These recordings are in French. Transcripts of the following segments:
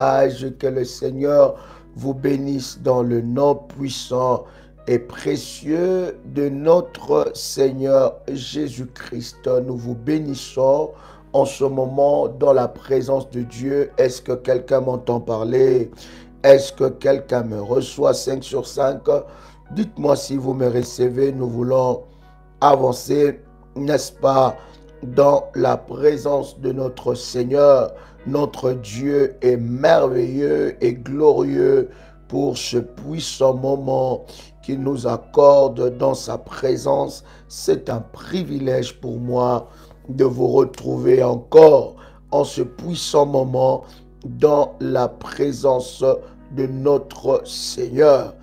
Que le Seigneur vous bénisse dans le nom puissant et précieux de notre Seigneur Jésus-Christ. Nous vous bénissons en ce moment dans la présence de Dieu. Est-ce que quelqu'un m'entend parler? Est-ce que quelqu'un me reçoit 5 sur 5? Dites-moi si vous me recevez. Nous voulons avancer, n'est-ce pas, dans la présence de notre Seigneur. Notre Dieu est merveilleux et glorieux pour ce puissant moment qu'il nous accorde dans sa présence. C'est un privilège pour moi de vous retrouver encore en ce puissant moment dans la présence de notre Seigneur.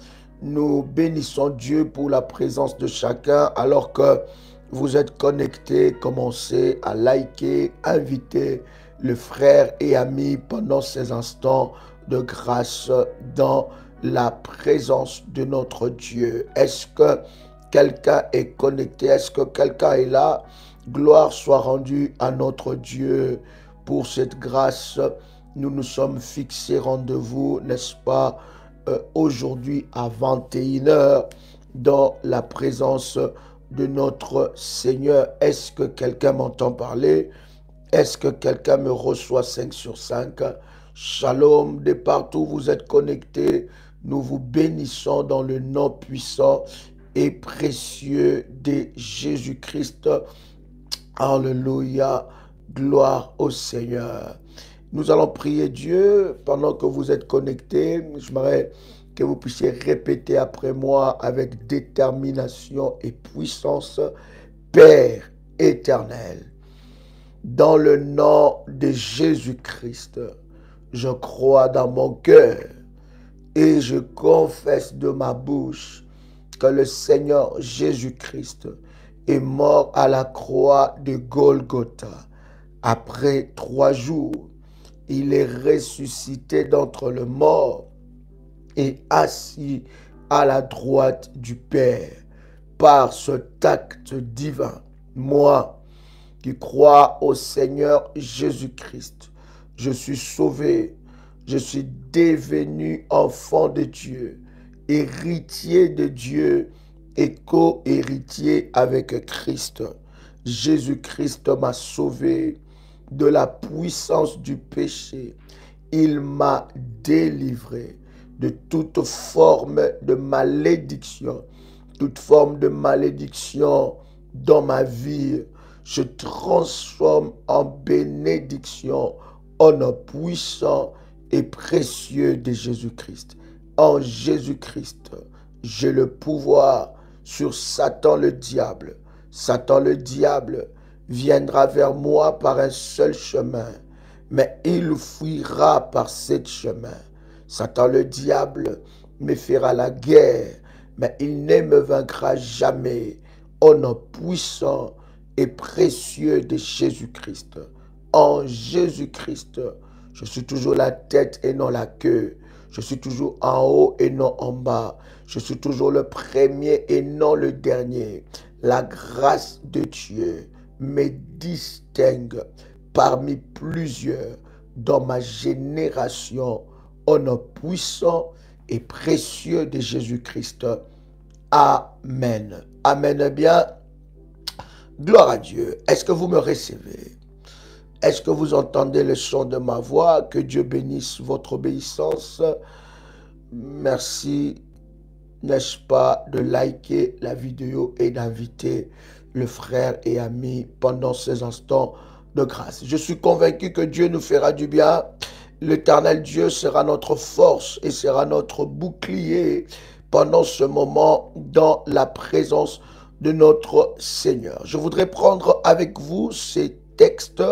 Nous bénissons Dieu pour la présence de chacun alors que vous êtes connectés. Commencez à liker, inviter le frère et ami pendant ces instants de grâce dans la présence de notre Dieu. Est-ce que quelqu'un est connecté? Est-ce que quelqu'un est là? Gloire soit rendue à notre Dieu pour cette grâce. Nous nous sommes fixés rendez-vous, n'est-ce pas, aujourd'hui à 21h dans la présence de notre Seigneur. Est-ce que quelqu'un m'entend parler? Est-ce que quelqu'un me reçoit 5 sur 5? Shalom, de partout où vous êtes connectés, nous vous bénissons dans le nom puissant et précieux de Jésus-Christ. Alléluia, gloire au Seigneur. Nous allons prier Dieu pendant que vous êtes connectés. J'aimerais que vous puissiez répéter après moi avec détermination et puissance. Père éternel, dans le nom de Jésus-Christ, je crois dans mon cœur et je confesse de ma bouche que le Seigneur Jésus-Christ est mort à la croix de Golgotha. Après 3 jours, il est ressuscité d'entre les morts et assis à la droite du Père. Par cet acte divin, moi, qui crois au Seigneur Jésus-Christ, je suis sauvé, je suis devenu enfant de Dieu, héritier de Dieu et co-héritier avec Christ. Jésus-Christ m'a sauvé de la puissance du péché. Il m'a délivré de toute forme de malédiction. Toute forme de malédiction dans ma vie, je transforme en bénédiction au nom puissant et précieux de Jésus-Christ. En Jésus-Christ, j'ai le pouvoir sur Satan le diable. Satan le diable viendra vers moi par un seul chemin, mais il fuira par 7 chemins. Satan le diable me fera la guerre, mais il ne me vaincra jamais. Au nom puissant et précieux de Jésus-Christ. En Jésus-Christ, je suis toujours la tête et non la queue. Je suis toujours en haut et non en bas. Je suis toujours le premier et non le dernier. La grâce de Dieu me distingue parmi plusieurs dans ma génération. Au nom puissant et précieux de Jésus-Christ. Amen. Amen. Eh bien, gloire à Dieu. Est-ce que vous me recevez? Est-ce que vous entendez le son de ma voix? Que Dieu bénisse votre obéissance. Merci, n'est-ce pas, de liker la vidéo et d'inviter le frère et ami pendant ces instants de grâce. Je suis convaincu que Dieu nous fera du bien. L'Éternel Dieu sera notre force et sera notre bouclier pendant ce moment dans la présence de notre Seigneur. Je voudrais prendre avec vous ces textes,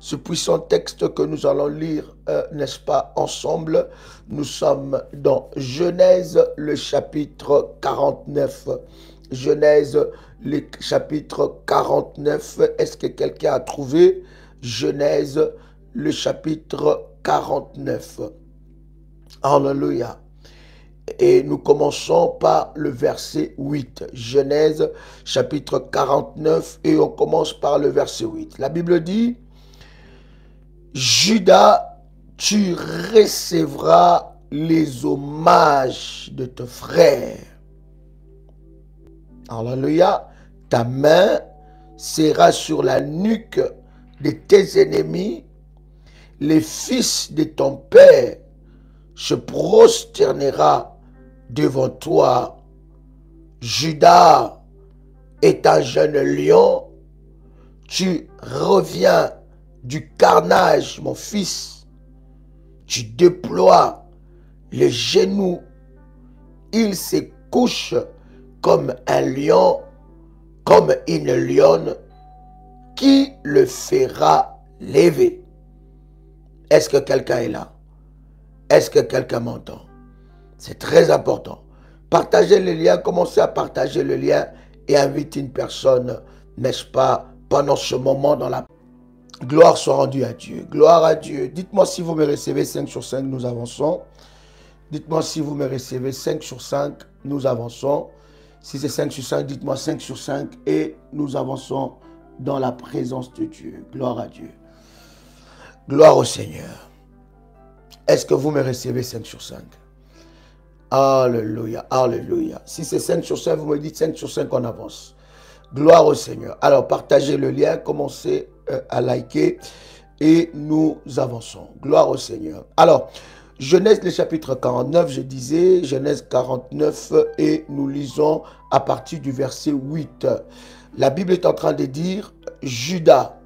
ce puissant texte que nous allons lire, n'est-ce pas, ensemble. Nous sommes dans Genèse, le chapitre 49. Genèse, le chapitre 49. Est-ce que quelqu'un a trouvé Genèse, le chapitre 49? Alléluia. Et nous commençons par le verset 8. Genèse, chapitre 49, et on commence par le verset 8. La Bible dit, Judas tu recevras les hommages de tes frères. Alléluia. Ta main sera sur la nuque de tes ennemis. Les fils de ton père se prosternera devant toi. Judas est un jeune lion. Tu reviens du carnage, mon fils. Tu déploies les genoux. Il se couche comme un lion, comme une lionne. Qui le fera lever? Est-ce que quelqu'un est là? Est-ce que quelqu'un m'entend? C'est très important. Partagez le lien, commencez à partager le lien et invitez une personne, n'est-ce pas, pendant ce moment dans la... Gloire soit rendue à Dieu. Gloire à Dieu. Dites-moi si vous me recevez 5 sur 5, nous avançons. Dites-moi si vous me recevez 5 sur 5, nous avançons. Si c'est 5 sur 5, dites-moi 5 sur 5 et nous avançons dans la présence de Dieu. Gloire à Dieu. Gloire au Seigneur. Est-ce que vous me recevez 5 sur 5? Alléluia, alléluia. Si c'est 5 sur 5, vous me dites 5 sur 5, on avance. Gloire au Seigneur. Alors, partagez le lien, commencez à liker et nous avançons. Gloire au Seigneur. Alors, Genèse, le chapitre 49, je disais, Genèse 49, et nous lisons à partir du verset 8. La Bible est en train de dire, Judas,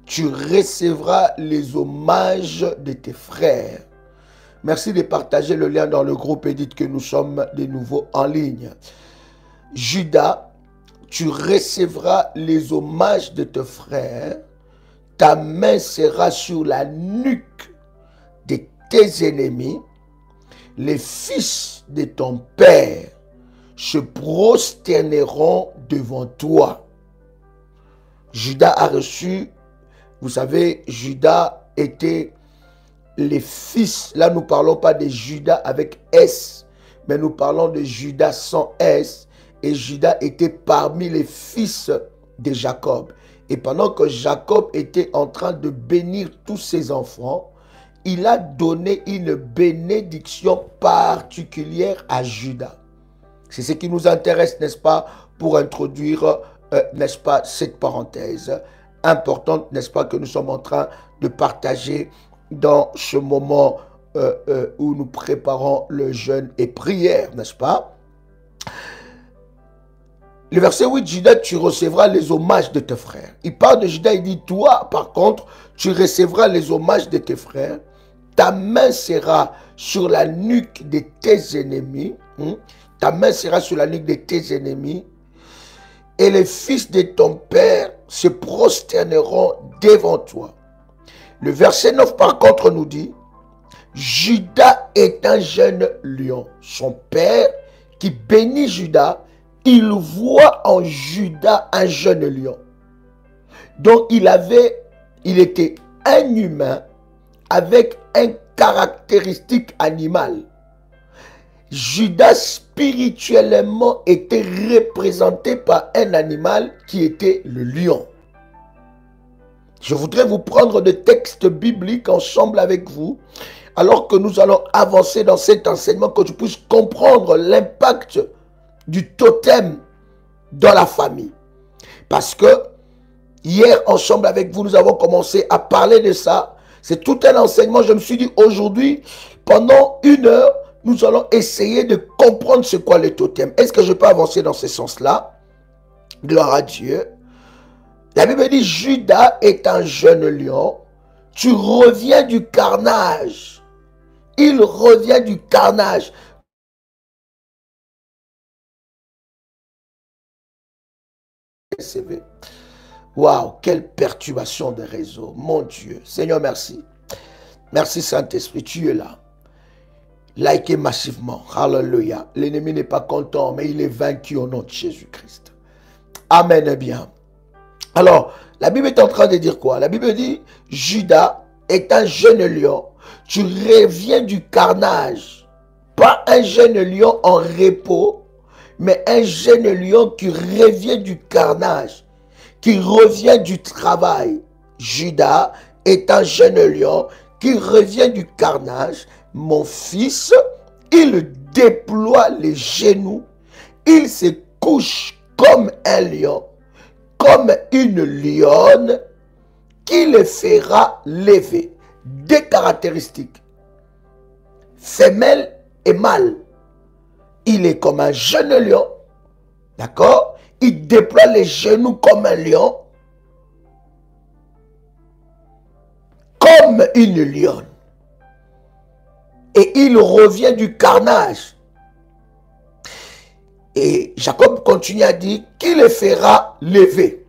tu recevras les hommages de tes frères. Merci de partager le lien dans le groupe et dites que nous sommes de nouveau en ligne. Judas, tu recevras les hommages de tes frères. Ta main sera sur la nuque de tes ennemis. Les fils de ton père se prosterneront devant toi. Judas a reçu, vous savez, Judas était les fils. Là, nous ne parlons pas de Judas avec S, mais nous parlons de Judas sans S. Et Judas était parmi les fils de Jacob. Et pendant que Jacob était en train de bénir tous ses enfants, il a donné une bénédiction particulière à Judas. C'est ce qui nous intéresse, n'est-ce pas, pour introduire, n'est-ce pas, cette parenthèse importante, n'est-ce pas, que nous sommes en train de partager dans ce moment où nous préparons le jeûne et prière, n'est-ce pas? Le verset 8, Judas, tu recevras les hommages de tes frères. Il parle de Judas, il dit, toi, par contre, tu recevras les hommages de tes frères. Ta main sera sur la nuque de tes ennemis. Ta main sera sur la nuque de tes ennemis. Et les fils de ton père se prosterneront devant toi. Le verset 9, par contre, nous dit, Judas est un jeune lion. Son père, qui bénit Judas, il voit en Judas un jeune lion. Donc, il était un humain avec un caractéristique animal. Judas spirituellement était représenté par un animal qui était le lion. Je voudrais vous prendre des textes bibliques ensemble avec vous, alors que nous allons avancer dans cet enseignement, que tu puisses comprendre l'impact du totem dans la famille. Parce que hier, ensemble avec vous, nous avons commencé à parler de ça. C'est tout un enseignement. Je me suis dit, aujourd'hui, pendant 1 heure, nous allons essayer de comprendre ce qu'est le totem. Est-ce que je peux avancer dans ce sens-là? Gloire à Dieu. La Bible dit, Judas est un jeune lion. Tu reviens du carnage. Il revient du carnage. Waouh, quelle perturbation de réseau. Mon Dieu. Seigneur, merci. Merci Saint-Esprit, tu es là. Likez massivement. Alléluia. L'ennemi n'est pas content, mais il est vaincu au nom de Jésus-Christ. Amen. Bien. Alors, la Bible est en train de dire quoi? La Bible dit, Judas est un jeune lion. Tu reviens du carnage. Pas un jeune lion en repos, mais un jeune lion qui revient du carnage, qui revient du travail. Judas est un jeune lion qui revient du carnage, mon fils, il déploie les genoux, il se couche comme un lion, comme une lionne, qui le fera lever. Deux caractéristiques, femelle et mâle. Il est comme un jeune lion, d'accord? Il déploie les genoux comme un lion, comme une lionne. Et il revient du carnage. Et Jacob continue à dire qu'il le fera lever.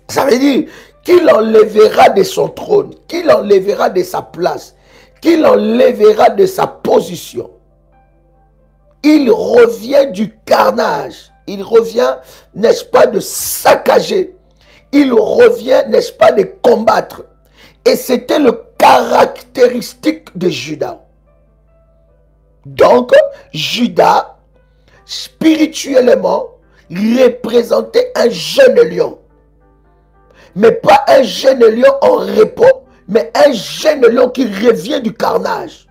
Ça veut dire qu'il enlèvera de son trône, qu'il enlèvera de sa place, qu'il enlèvera de sa position. Il revient du carnage. Il revient, n'est-ce pas, de saccager. Il revient, n'est-ce pas, de combattre. Et c'était le caractéristique de Judas. Donc, Judas, spirituellement, représentait un jeune lion. Mais pas un jeune lion en repos, mais un jeune lion qui revient du carnage.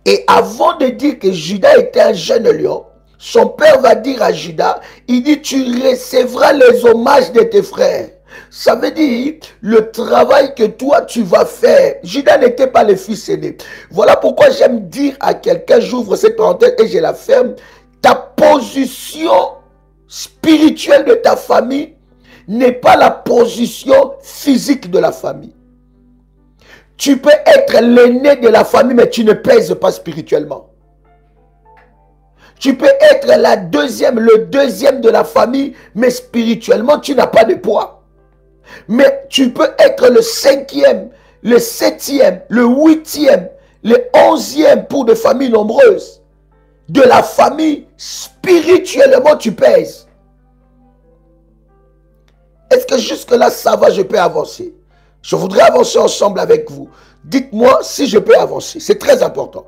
Et avant de dire que Judas était un jeune lion, son père va dire à Judas, il dit, tu recevras les hommages de tes frères. Ça veut dire, le travail que toi tu vas faire, Judas n'était pas le fils aîné. Voilà pourquoi j'aime dire à quelqu'un, j'ouvre cette parenthèse et je la ferme, ta position spirituelle de ta famille n'est pas la position physique de la famille. Tu peux être l'aîné de la famille, mais tu ne pèses pas spirituellement. Tu peux être le deuxième de la famille, mais spirituellement, tu n'as pas de poids. Mais tu peux être le 5e, le 7e, le 8e, le 11e pour des familles nombreuses. De la famille, spirituellement, tu pèses. Est-ce que jusque-là, ça va, je peux avancer? Je voudrais avancer ensemble avec vous. Dites-moi si je peux avancer. C'est très important.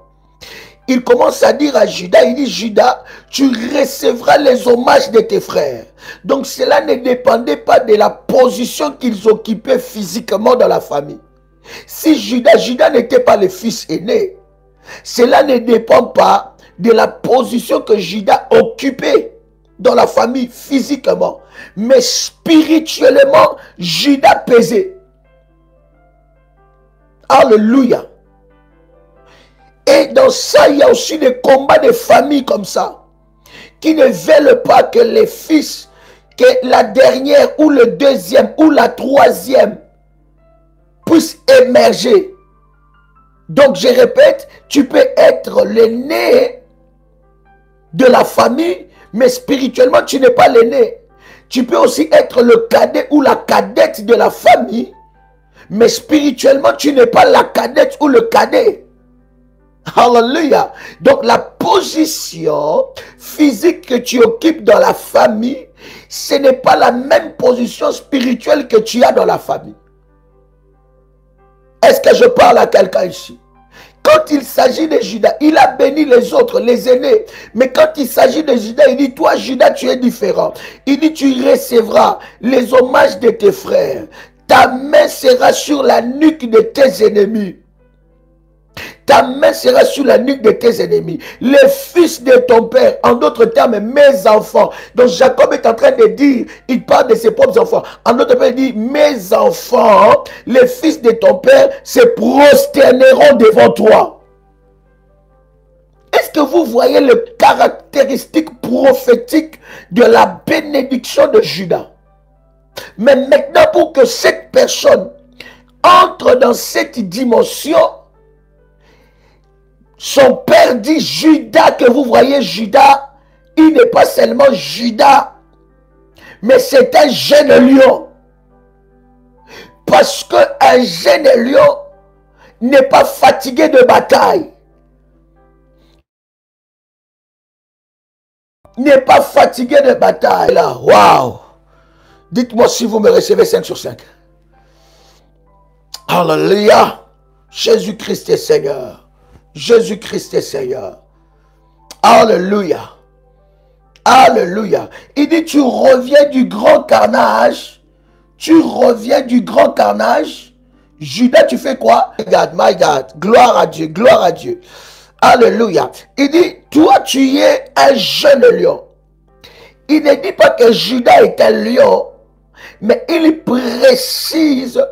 Il commence à dire à Judas, il dit, Judas, tu recevras les hommages de tes frères. Donc cela ne dépendait pas de la position qu'ils occupaient physiquement dans la famille. Si Judas n'était pas le fils aîné, cela ne dépend pas de la position que Judas occupait dans la famille physiquement. Mais spirituellement, Judas pesait. Alléluia. Et dans ça, il y a aussi des combats de famille comme ça, qui ne veulent pas que les fils, que la dernière ou le deuxième ou la troisième puissent émerger. Donc je répète, tu peux être l'aîné de la famille, mais spirituellement tu n'es pas l'aîné. Tu peux aussi être le cadet ou la cadette de la famille, mais spirituellement tu n'es pas la cadette ou le cadet. Alléluia. Donc la position physique que tu occupes dans la famille, ce n'est pas la même position spirituelle que tu as dans la famille. Est-ce que je parle à quelqu'un ici? Quand il s'agit de Judas, il a béni les autres, les aînés. Mais quand il s'agit de Judas, il dit, toi Judas, tu es différent. Il dit, tu recevras les hommages de tes frères. Ta main sera sur la nuque de tes ennemis. Ta main sera sur la nuque de tes ennemis. Les fils de ton père, en d'autres termes, mes enfants. Donc Jacob est en train de dire, il parle de ses propres enfants. En d'autres termes, il dit, mes enfants, les fils de ton père, se prosterneront devant toi. Est-ce que vous voyez les caractéristiques prophétiques de la bénédiction de Judas? Mais maintenant, pour que cette personne entre dans cette dimension, son père dit Judas, que vous voyez Judas, il n'est pas seulement Judas, mais c'est un jeune lion. Parce qu'un jeune lion n'est pas fatigué de bataille. N'est pas fatigué de bataille. Là, waouh! Dites-moi si vous me recevez 5 sur 5. Alléluia! Jésus-Christ est Seigneur. Jésus-Christ est Seigneur. Alléluia. Alléluia. Il dit, tu reviens du grand carnage. Tu reviens du grand carnage. Judas, tu fais quoi? My God, gloire à Dieu, gloire à Dieu. Alléluia. Il dit, toi, tu es un jeune lion. Il ne dit pas que Judas est un lion, mais il précise.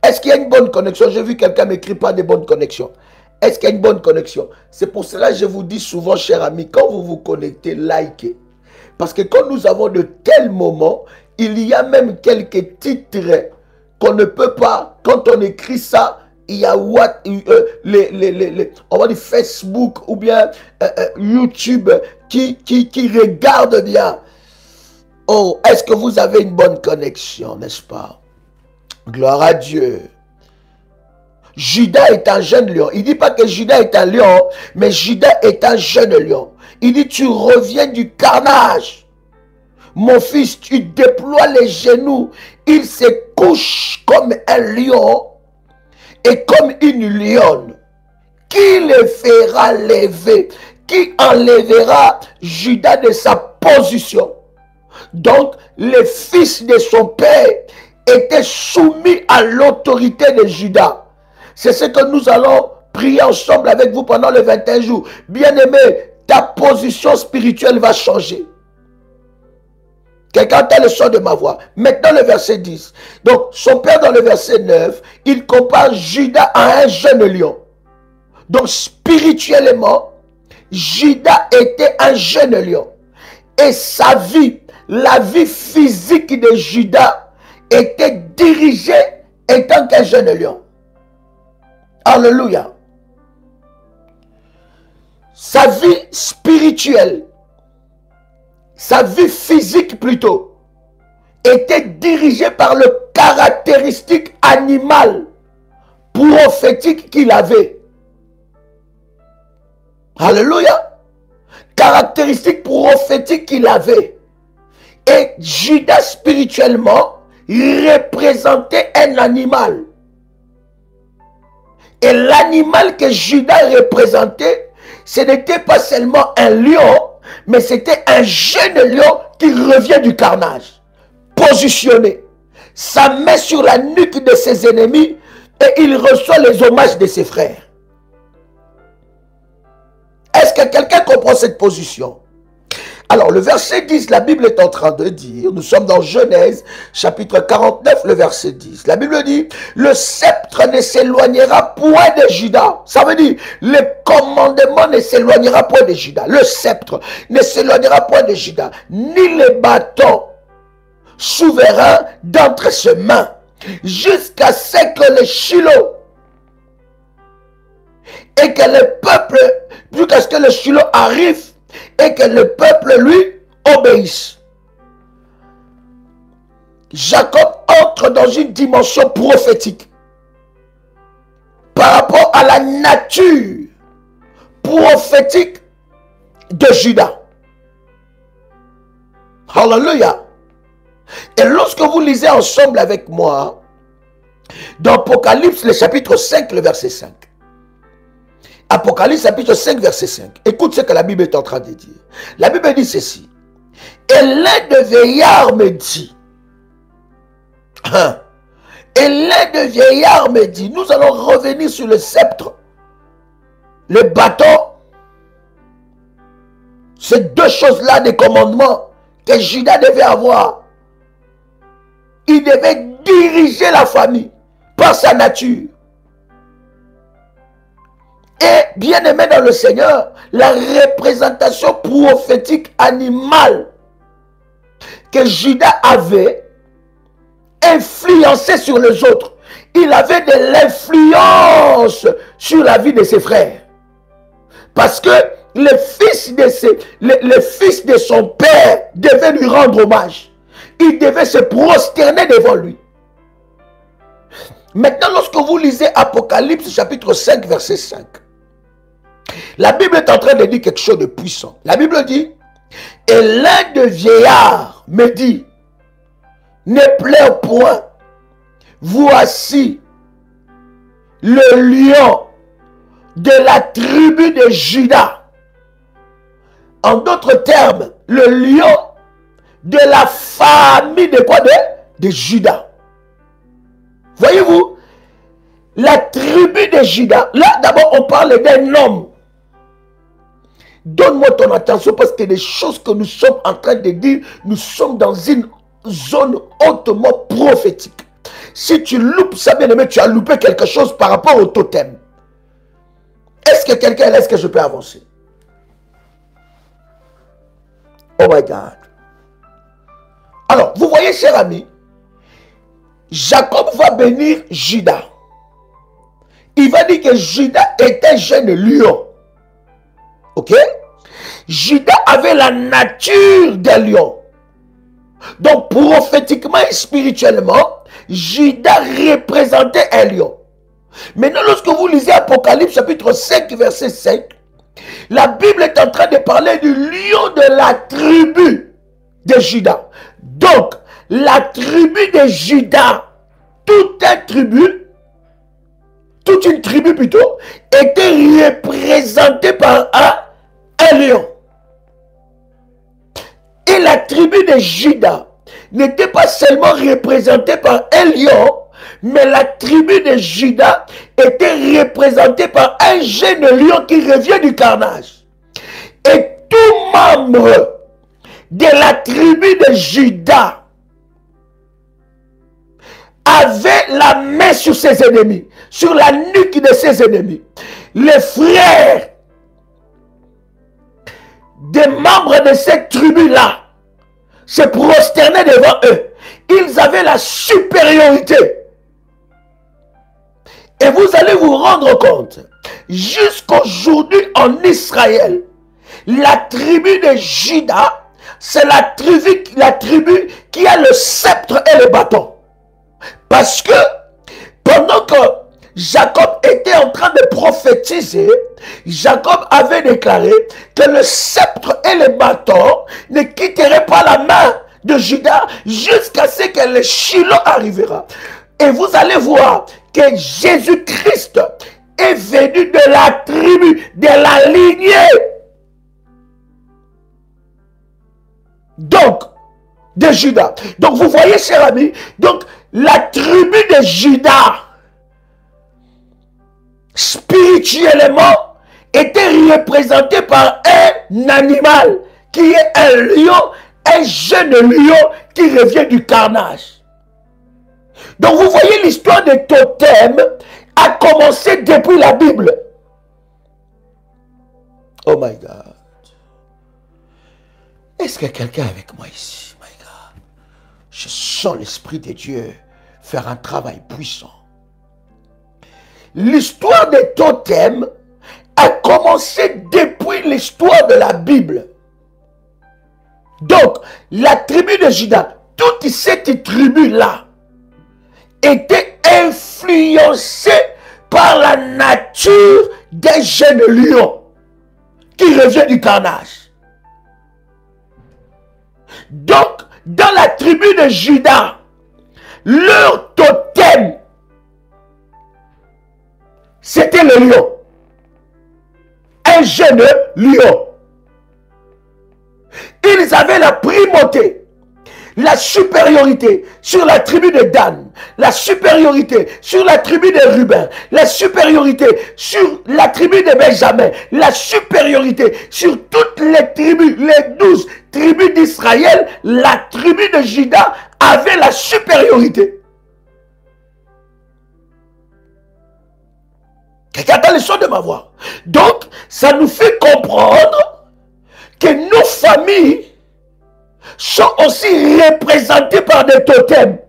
Est-ce qu'il y a une bonne connexion? J'ai vu quelqu'un m'écrire pas de bonnes connexions. Est-ce qu'il y a une bonne connexion? C'est pour cela que je vous dis souvent, chers amis, quand vous vous connectez, likez. Parce que quand nous avons de tels moments, il y a même quelques titres qu'on ne peut pas, quand on écrit ça, il y a on va dire Facebook ou bien YouTube qui regarde bien. Oh, est-ce que vous avez une bonne connexion, n'est-ce pas? Gloire à Dieu. Judas est un jeune lion. Il ne dit pas que Judas est un lion, mais Judas est un jeune lion. Il dit, tu reviens du carnage. Mon fils, tu déploies les genoux. Il se couche comme un lion et comme une lionne. Qui le fera lever? Qui enlèvera Judas de sa position? Donc, le fils de son père était soumis à l'autorité de Judas. C'est ce que nous allons prier ensemble avec vous pendant les 21 jours. Bien-aimé, ta position spirituelle va changer. Quelqu'un entend le son de ma voix. Maintenant le verset 10. Donc son père dans le verset 9, il compare Judas à un jeune lion. Donc spirituellement, Judas était un jeune lion. Et sa vie, la vie physique de Judas était dirigée en tant qu'un jeune lion. Alléluia. Sa vie spirituelle, sa vie physique plutôt, était dirigée par le caractéristique animal prophétique qu'il avait. Alléluia. Caractéristique prophétique qu'il avait. Et Judas spirituellement représentait un animal. Et l'animal que Judas représentait, ce n'était pas seulement un lion, mais c'était un jeune lion qui revient du carnage, positionné, sa main sur la nuque de ses ennemis, et il reçoit les hommages de ses frères. Est-ce que quelqu'un comprend cette position? Alors, le verset 10, la Bible est en train de dire, nous sommes dans Genèse, chapitre 49, le verset 10. La Bible dit, le sceptre ne s'éloignera point de Judas. Ça veut dire, le commandement ne s'éloignera point de Judas. Le sceptre ne s'éloignera point de Judas, ni le bâton souverain d'entre ses mains, jusqu'à ce que le Shiloh, et que le peuple, jusqu'à ce que le Shiloh arrive, et que le peuple lui obéisse. Jacob entre dans une dimension prophétique par rapport à la nature prophétique de Judas. Alléluia. Et lorsque vous lisez ensemble avec moi dans Apocalypse, le chapitre 5, le verset 5. Apocalypse chapitre 5 verset 5. Écoute ce que la Bible est en train de dire. La Bible dit ceci. Et l'un de vieillards me dit. Et l'un de vieillards me dit. Nous allons revenir sur le sceptre. Le bâton. Ces deux choses-là des commandements que Judas devait avoir. Il devait diriger la famille par sa nature. Et bien aimé dans le Seigneur, la représentation prophétique animale que Judas avait influencé sur les autres. Il avait de l'influence sur la vie de ses frères. Parce que le fils de son père devait lui rendre hommage. Il devait se prosterner devant lui. Maintenant, lorsque vous lisez Apocalypse chapitre 5 verset 5, la Bible est en train de dire quelque chose de puissant. La Bible dit, et l'un de vieillards me dit, ne pleure point, voici le lion de la tribu de Judas. En d'autres termes, le lion de la famille de quoi? De Judas. Voyez-vous, la tribu de Juda, là d'abord on parle d'un homme. Donne-moi ton attention parce que les choses que nous sommes en train de dire, nous sommes dans une zone hautement prophétique. Si tu loupes ça, bien aimé, tu as loupé quelque chose par rapport au totem. Est-ce que quelqu'un laisse que je peux avancer? Oh my God. Alors, vous voyez, cher ami, Jacob va bénir Juda. Il va dire que Juda est un jeune lion. Ok? Juda avait la nature d'un lion. Donc, prophétiquement et spirituellement, Juda représentait un lion. Maintenant, lorsque vous lisez Apocalypse chapitre 5, verset 5, la Bible est en train de parler du lion de la tribu de Juda. Donc, la tribu de Juda, toute une tribu plutôt, était représentée par un lion. Et la tribu de Juda n'était pas seulement représentée par un lion, mais la tribu de Juda était représentée par un jeune lion qui revient du carnage. Et tout membre de la tribu de Juda avait la main sur ses ennemis, sur la nuque de ses ennemis. Les frères des membres de cette tribu-là se prosternaient devant eux. Ils avaient la supériorité. Et vous allez vous rendre compte, jusqu'aujourd'hui en Israël, la tribu de Juda, c'est la tribu qui a le sceptre et le bâton. Parce que pendant que Jacob était en train de prophétiser, Jacob avait déclaré que le sceptre et le bâton ne quitteraient pas la main de Juda jusqu'à ce que le Shiloh arrivera. Et vous allez voir que Jésus-Christ est venu de la tribu, de la lignée. Donc, de Juda. Donc, vous voyez, chers amis, donc, la tribu de Juda, spirituellement, était représentée par un animal qui est un lion, un jeune lion qui revient du carnage. Donc vous voyez, l'histoire des totems a commencé depuis la Bible. Oh my God. Est-ce que quelqu'un est avec moi ici? My God. Je sens l'Esprit de Dieu faire un travail puissant. L'histoire des totems a commencé depuis l'histoire de la Bible. Donc, la tribu de Juda, toute cette tribu-là, était influencée par la nature des jeunes lions qui revient du carnage. Donc, dans la tribu de Juda, leur totem, c'était le lion. Un jeune lion. Ils avaient la primauté, la supériorité sur la tribu de Dan, la supériorité sur la tribu de Ruben, la supériorité sur la tribu de Benjamin, la supériorité sur toutes les tribus, les 12 tribus d'Israël. La tribu de Juda avait la supériorité. Quelqu'un entend le son de ma voix. Donc, ça nous fait comprendre que nos familles sont aussi représentées par des totems,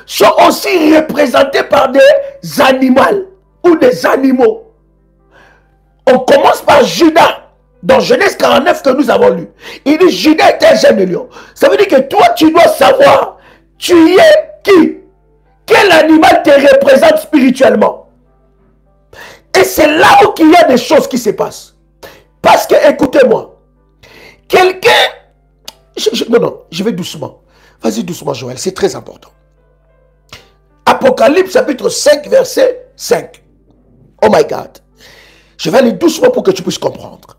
sont aussi représentées par des animaux ou des animaux. On commence par Juda, dans Genèse 49 que nous avons lu. Il dit Juda est un jeune lion. Ça veut dire que toi, tu dois savoir, tu es qui? Quel animal te représente spirituellement? Et c'est là où il y a des choses qui se passent. Parce que, écoutez-moi, quelqu'un... Non, je vais doucement. Vas-y doucement, Joël, c'est très important. Apocalypse chapitre 5, verset 5. Oh my God. Je vais aller doucement pour que tu puisses comprendre.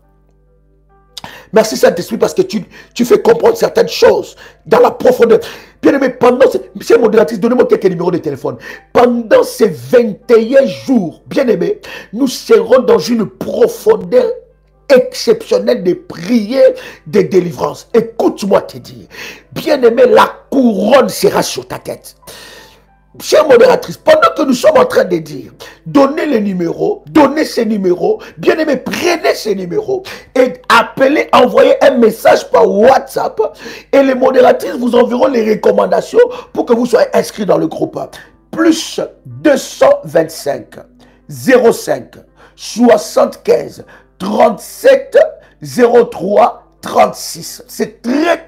Merci Saint-Esprit parce que tu fais comprendre certaines choses dans la profondeur. Bien-aimé, pendant Monsieur modératrice, donnez-moi quelques numéros de téléphone. Pendant ces 21 jours, bien-aimé, nous serons dans une profondeur exceptionnelle de prières, de délivrance. Écoute-moi te dire, bien-aimé, la couronne sera sur ta tête. Chère modératrice, pendant que nous sommes en train de dire, donnez les numéros, donnez ces numéros, bien aimé, prenez ces numéros et appelez, envoyez un message par WhatsApp et les modératrices vous enverront les recommandations pour que vous soyez inscrits dans le groupe. Plus 225 05 75 37 03 36. C'est très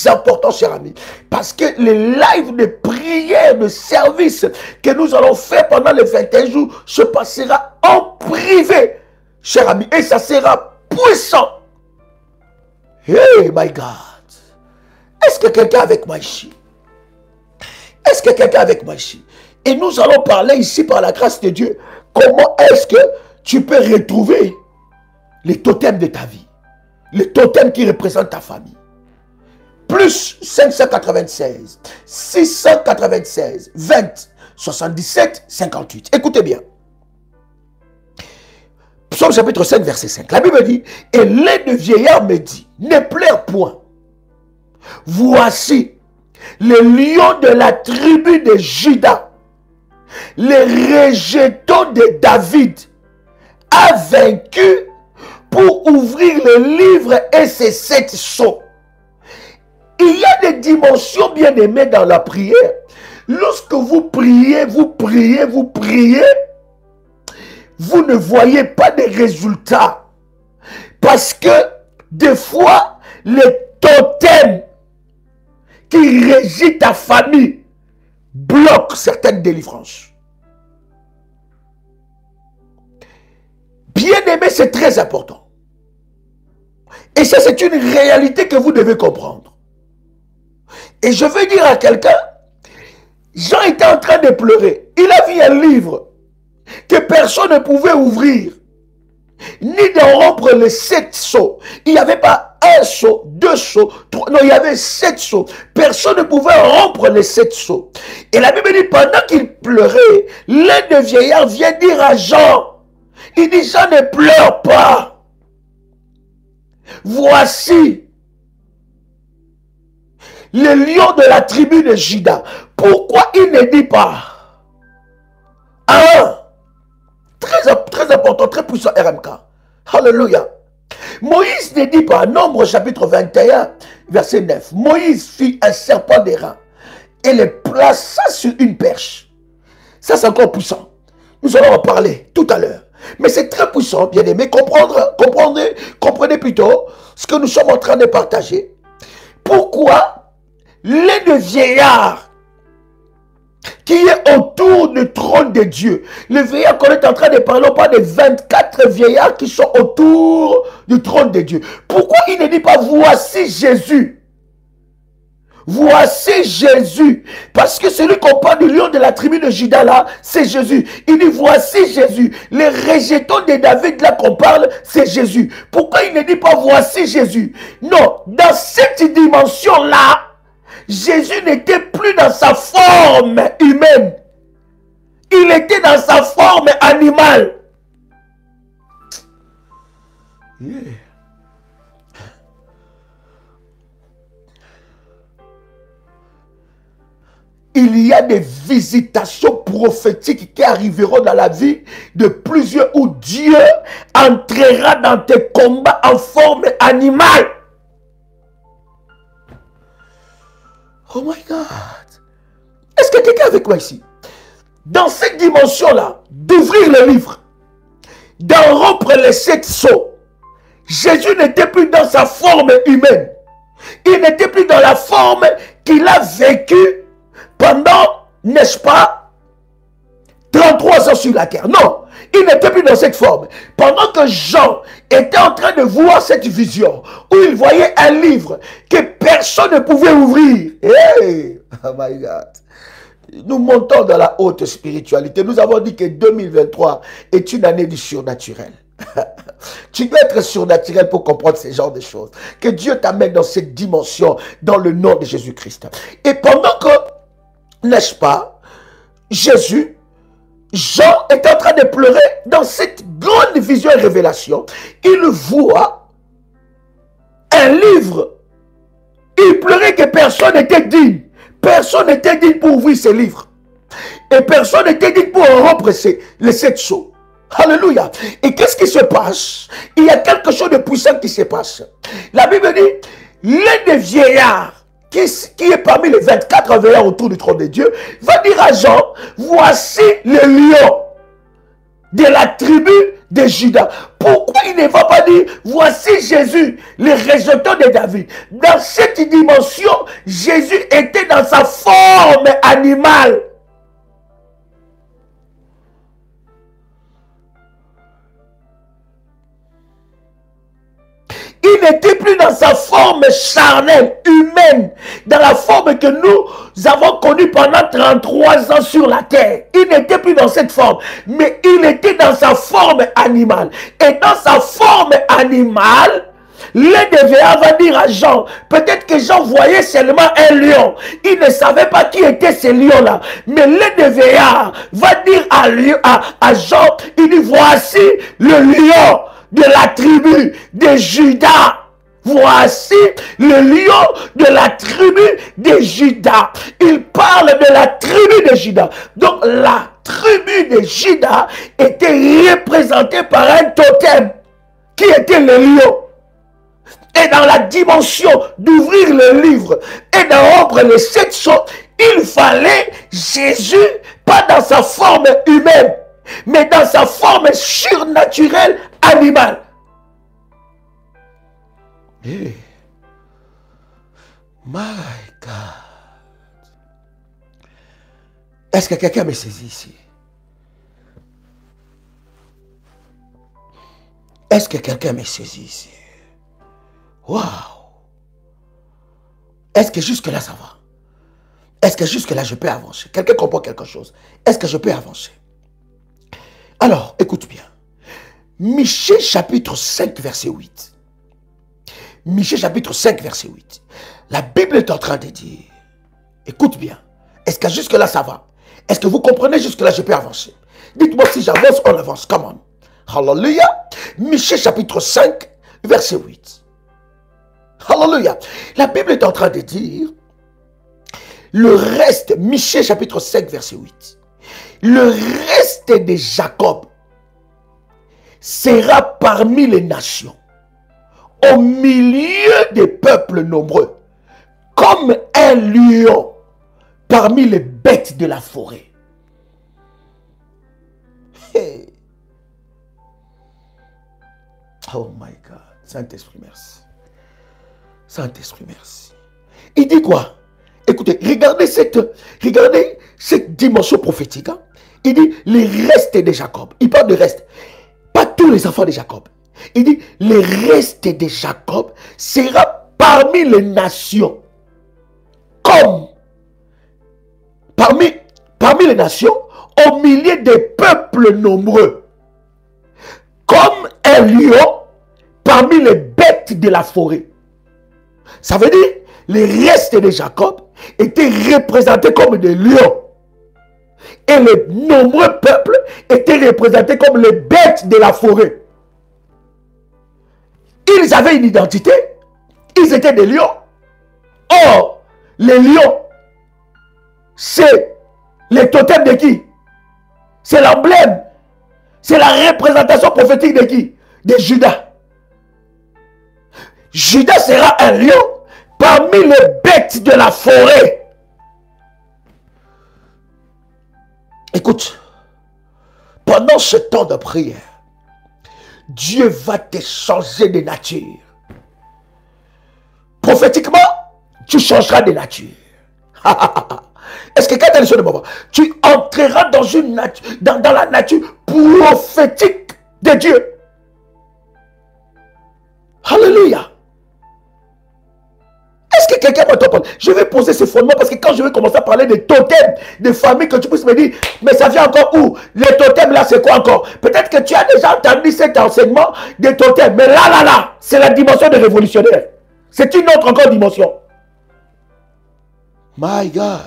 important, cher ami, parce que les lives de prière, de service que nous allons faire pendant les 21 jours se passera en privé, cher ami, et ça sera puissant. Hey my God, est-ce que quelqu'un avec moi ici? Est-ce que quelqu'un avec moi ici? Et nous allons parler ici par la grâce de Dieu, comment est-ce que tu peux retrouver les totems de ta vie, les totems qui représentent ta famille. Plus 596 696 20 77 58. Écoutez bien. Psaume chapitre 5 verset 5. La Bible dit, et l'un des vieillards me dit, ne pleure point. Voici le lion de la tribu de Juda, le rejeton de David, a vaincu pour ouvrir le livre et ses 7 sceaux. Il y a des dimensions bien aimées dans la prière. Lorsque vous priez, vous ne voyez pas de résultats. Parce que des fois, les totems qui régissent ta famille bloquent certaines délivrances. Bien aimé, c'est très important. Et ça, c'est une réalité que vous devez comprendre. Et je veux dire à quelqu'un, Jean était en train de pleurer. Il a vu un livre que personne ne pouvait ouvrir, ni de rompre les 7 sceaux. Il n'y avait pas un sceau, 2 sceaux, 3, non, il y avait 7 sceaux. Personne ne pouvait rompre les 7 sceaux. Et la Bible dit, pendant qu'il pleurait, l'un des vieillards vient dire à Jean, il dit, Jean, ne pleure pas. Voici le lion de la tribu de Juda. Pourquoi il ne dit pas? Très important, très puissant RMK. Alléluia. Moïse ne dit pas, Nombre chapitre 21, verset 9. Moïse fit un serpent d'airain et le plaça sur une perche. Ça, c'est encore puissant. Nous allons en parler tout à l'heure. Mais c'est très puissant, bien aimé. Comprenez plutôt ce que nous sommes en train de partager. Pourquoi l'un des vieillards qui est autour du trône de Dieu, le vieillard qu'on est en train de parler, on parle de 24 vieillards qui sont autour du trône de Dieu. Pourquoi il ne dit pas voici Jésus? Voici Jésus. Parce que celui qu'on parle du lion de la tribu de Juda là, c'est Jésus. Il dit voici Jésus. Les rejetons de David là qu'on parle, c'est Jésus. Pourquoi il ne dit pas voici Jésus? Non, dans cette dimension là, Jésus n'était plus dans sa forme humaine. Il était dans sa forme animale. Yeah. Il y a des visitations prophétiques qui arriveront dans la vie de plusieurs où Dieu entrera dans tes combats en forme animale. Oh my God. Est-ce que quelqu'un est avec moi ici? Dans cette dimension-là, d'ouvrir le livre, d'en rompre les 7 sceaux, Jésus n'était plus dans sa forme humaine. Il n'était plus dans la forme qu'il a vécue pendant, n'est-ce pas, 33 ans sur la terre. Non, il n'était plus dans cette forme. Pendant que Jean était en train de voir cette vision, où il voyait un livre que personne ne pouvait ouvrir. Hey, oh my God. Nous montons dans la haute spiritualité. Nous avons dit que 2023 est une année du surnaturel. Tu dois être surnaturel pour comprendre ce genre de choses. Que Dieu t'amène dans cette dimension, dans le nom de Jésus-Christ. Et pendant que, n'est-ce pas, Jésus, Jean est en train de pleurer dans cette grande vision et révélation. Il voit un livre. Il pleurait que personne n'était digne. Personne n'était digne pour ouvrir ce livre. Et personne n'était digne pour rompre les 7 sceaux. Alléluia. Et qu'est-ce qui se passe? Il y a quelque chose de puissant qui se passe. La Bible dit, l'un des vieillards qui est parmi les 24 veillards autour du trône de Dieu, va dire à Jean, voici le lion de la tribu de Judas. Pourquoi il ne va pas dire, voici Jésus, le rejeton de David? Dans cette dimension, Jésus était dans sa forme animale. Il n'était plus dans sa forme charnelle, humaine, dans la forme que nous avons connue pendant 33 ans sur la terre. Il n'était plus dans cette forme, mais il était dans sa forme animale. Et dans sa forme animale, l'un des veillards va dire à Jean, peut-être que Jean voyait seulement un lion. Il ne savait pas qui était ce lion-là. Mais l'un des veillards va dire à Jean, il dit, voici le lion de la tribu de Judas. Voici le lion de la tribu de Judas. Il parle de la tribu de Judas. Donc la tribu de Judas était représentée par un totem qui était le lion. Et dans la dimension d'ouvrir le livre et de rompre les 7 sceaux, il fallait Jésus, pas dans sa forme humaine, mais dans sa forme surnaturelle animale. Hey. My God. Est-ce que quelqu'un me saisit ici? Est-ce que quelqu'un me saisit ici? Waouh! Est-ce que jusque-là ça va? Est-ce que jusque-là je peux avancer? Quelqu'un comprend quelque chose? Est-ce que je peux avancer? Alors, écoute bien. Michée chapitre 5, verset 8. Michée chapitre 5, verset 8. La Bible est en train de dire, écoute bien, est-ce que jusque-là ça va? Est-ce que vous comprenez jusque-là je peux avancer? Dites-moi si j'avance, on avance. Come on. Hallelujah. Michée chapitre 5, verset 8. Hallelujah. La Bible est en train de dire, le reste, Michée chapitre 5, verset 8. Le reste de Jacob sera parmi les nations, au milieu des peuples nombreux, comme un lion parmi les bêtes de la forêt. Hey. Oh my God. Saint-Esprit, merci. Saint-Esprit, merci. Il dit quoi? Écoutez, regardez cette dimension prophétique. Hein? Il dit les restes de Jacob. Il parle de restes. Pas tous les enfants de Jacob. Il dit, les restes de Jacob sera parmi les nations. Comme parmi les nations, au milieu des peuples nombreux. Comme un lion parmi les bêtes de la forêt. Ça veut dire, les restes de Jacob étaient représentés comme des lions. Et les nombreux peuples étaient représentés comme les bêtes de la forêt. Ils avaient une identité. Ils étaient des lions. Or, les lions, c'est le totem de qui? C'est l'emblème. C'est la représentation prophétique de qui? De Judas. Judas sera un lion parmi les bêtes de la forêt. Écoute, pendant ce temps de prière, Dieu va te changer de nature. Prophétiquement, tu changeras de nature. Est-ce que quelqu'un est sur le moment? Tu entreras dans une nature, dans la nature prophétique de Dieu. Alléluia. Est-ce que quelqu'un m'entend parler. Je vais poser ce fondement parce que quand je vais commencer à parler des totems, des familles, que tu puisses me dire, mais ça vient encore où? Les totems là, c'est quoi encore? Peut-être que tu as déjà entendu cet enseignement des totems, mais là, c'est la dimension des révolutionnaires. C'est une autre encore dimension. My God.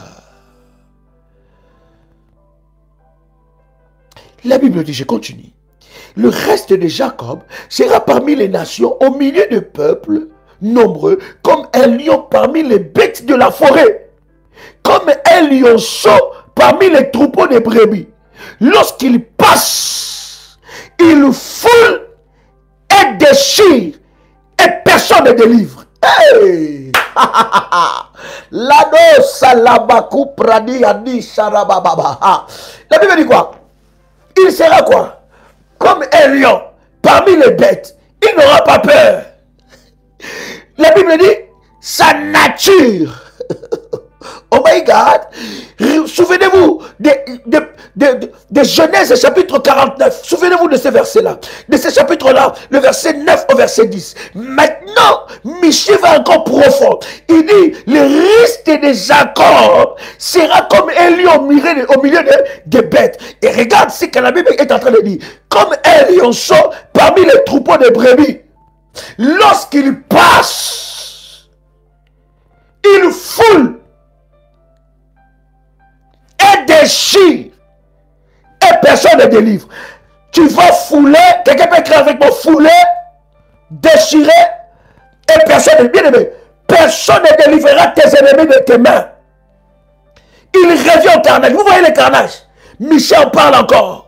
La Bible dit, je continue. Le reste de Jacob sera parmi les nations, au milieu de peuples nombreux, comme un lion parmi les bêtes de la forêt, comme un lionceau parmi les troupeaux de brebis. Lorsqu'il passe, il foule et déchire, et personne ne délivre. Hey! Lado salabaku pradi adi sarabababa. La Bible dit quoi? Il sera quoi? Comme un lion parmi les bêtes. Il n'aura pas peur. La Bible dit sa nature. Oh my God. Souvenez-vous de Genèse chapitre 49. Souvenez-vous de ce verset-là. De ce chapitre-là, le verset 9 au verset 10. Maintenant, Michée va encore profond. Il dit, le reste de Jacob sera comme un lion au milieu des bêtes. Et regarde ce que la Bible est en train de dire. Comme un lionceau parmi les troupeaux de brebis. Lorsqu'il passe, il foule et déchire et personne ne délivre. Tu vas fouler, quelqu'un peut écrire avec moi, fouler, déchirer et personne ne, bien aimé, personne ne délivrera tes ennemis de tes mains. Il revient au carnage. Vous voyez le carnage? Michel en parle encore.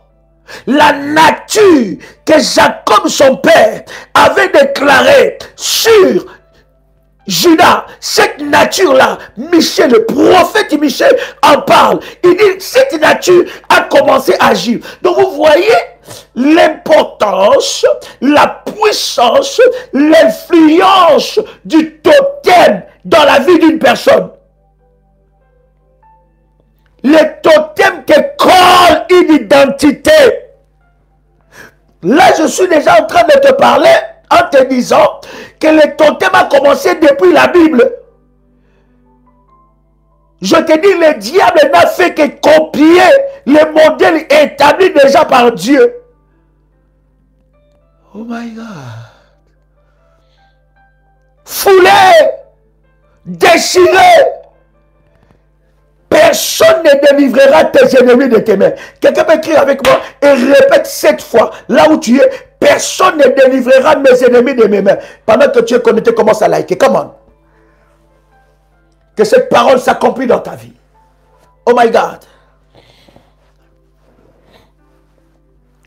La nature que Jacob son père avait déclarée sur Judas, cette nature-là, Michée, le prophète Michée en parle. Il dit, cette nature a commencé à agir. Donc vous voyez l'importance, la puissance, l'influence du totem dans la vie d'une personne. Le totem te colle une identité. Là, je suis déjà en train de te parler en te disant que le totem a commencé depuis la Bible. Je te dis, le diable n'a fait que copier le modèle établi déjà par Dieu. Oh my God. Fouler, déchirer. Personne ne délivrera tes ennemis de tes mains. Quelqu'un peut écrire avec moi et répète 7 fois, là où tu es, personne ne délivrera mes ennemis de mes mains. Pendant que tu es connecté, commence à liker. Comment? Que cette parole s'accomplit dans ta vie. Oh my God.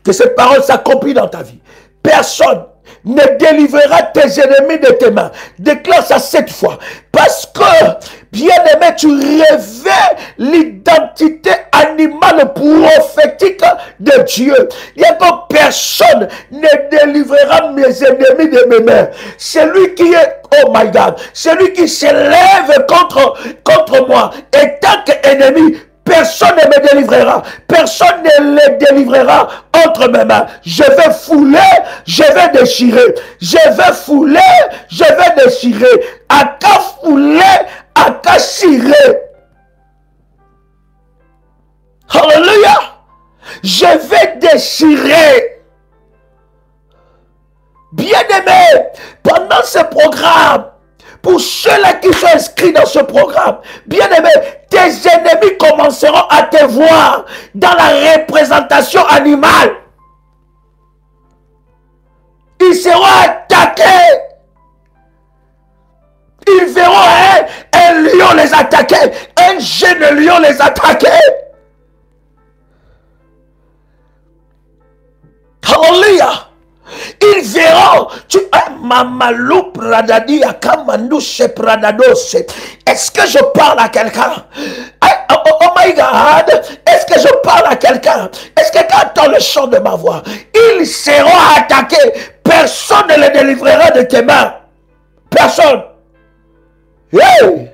Que cette parole s'accomplit dans ta vie. Personne ne délivrera tes ennemis de tes mains. Déclare ça 7 fois. Parce que, bien-aimé, tu révèles l'identité animale prophétique de Dieu. Il n'y a que personne ne délivrera mes ennemis de mes mains. Celui qui est, oh my God, celui qui s'élève contre moi, et tant qu'ennemi, personne ne me délivrera. Personne ne les délivrera entre mes mains. Je vais fouler, je vais déchirer. Je vais fouler, je vais déchirer. À qu'à fouler, à qu'à chirer. Alléluia. Je vais déchirer. Bien-aimé, pendant ce programme, pour ceux-là qui sont inscrits dans ce programme, bien-aimé, tes ennemis commenceront à te voir dans la représentation animale. Ils seront attaqués. Ils verront un lion les attaquer, un jeune lion les attaquer. Alléluia. Ils verront. Mamalou pradadi akamandouche pradadose. Est-ce que je parle à quelqu'un? Oh my God. Est-ce que je parle à quelqu'un? Est-ce que quelqu'un entend le chant de ma voix? Ils seront attaqués. Personne ne les délivrera de tes mains. Personne. Hey!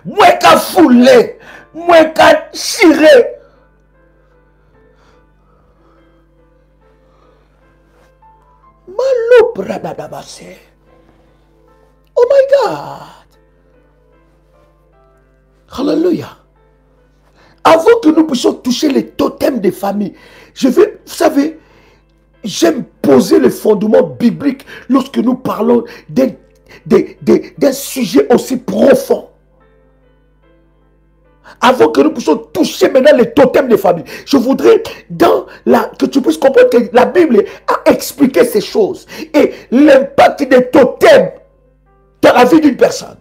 Moi qu'à fouler, moi qu'à tirer. Oh my God. Hallelujah. Avant que nous puissions toucher les totems des familles, vous savez, j'aime poser le fondement biblique lorsque nous parlons d'un sujet aussi profond. Avant que nous puissions toucher maintenant les totems des familles, je voudrais que tu puisses comprendre que la Bible a expliqué ces choses et l'impact des totems dans la vie d'une personne.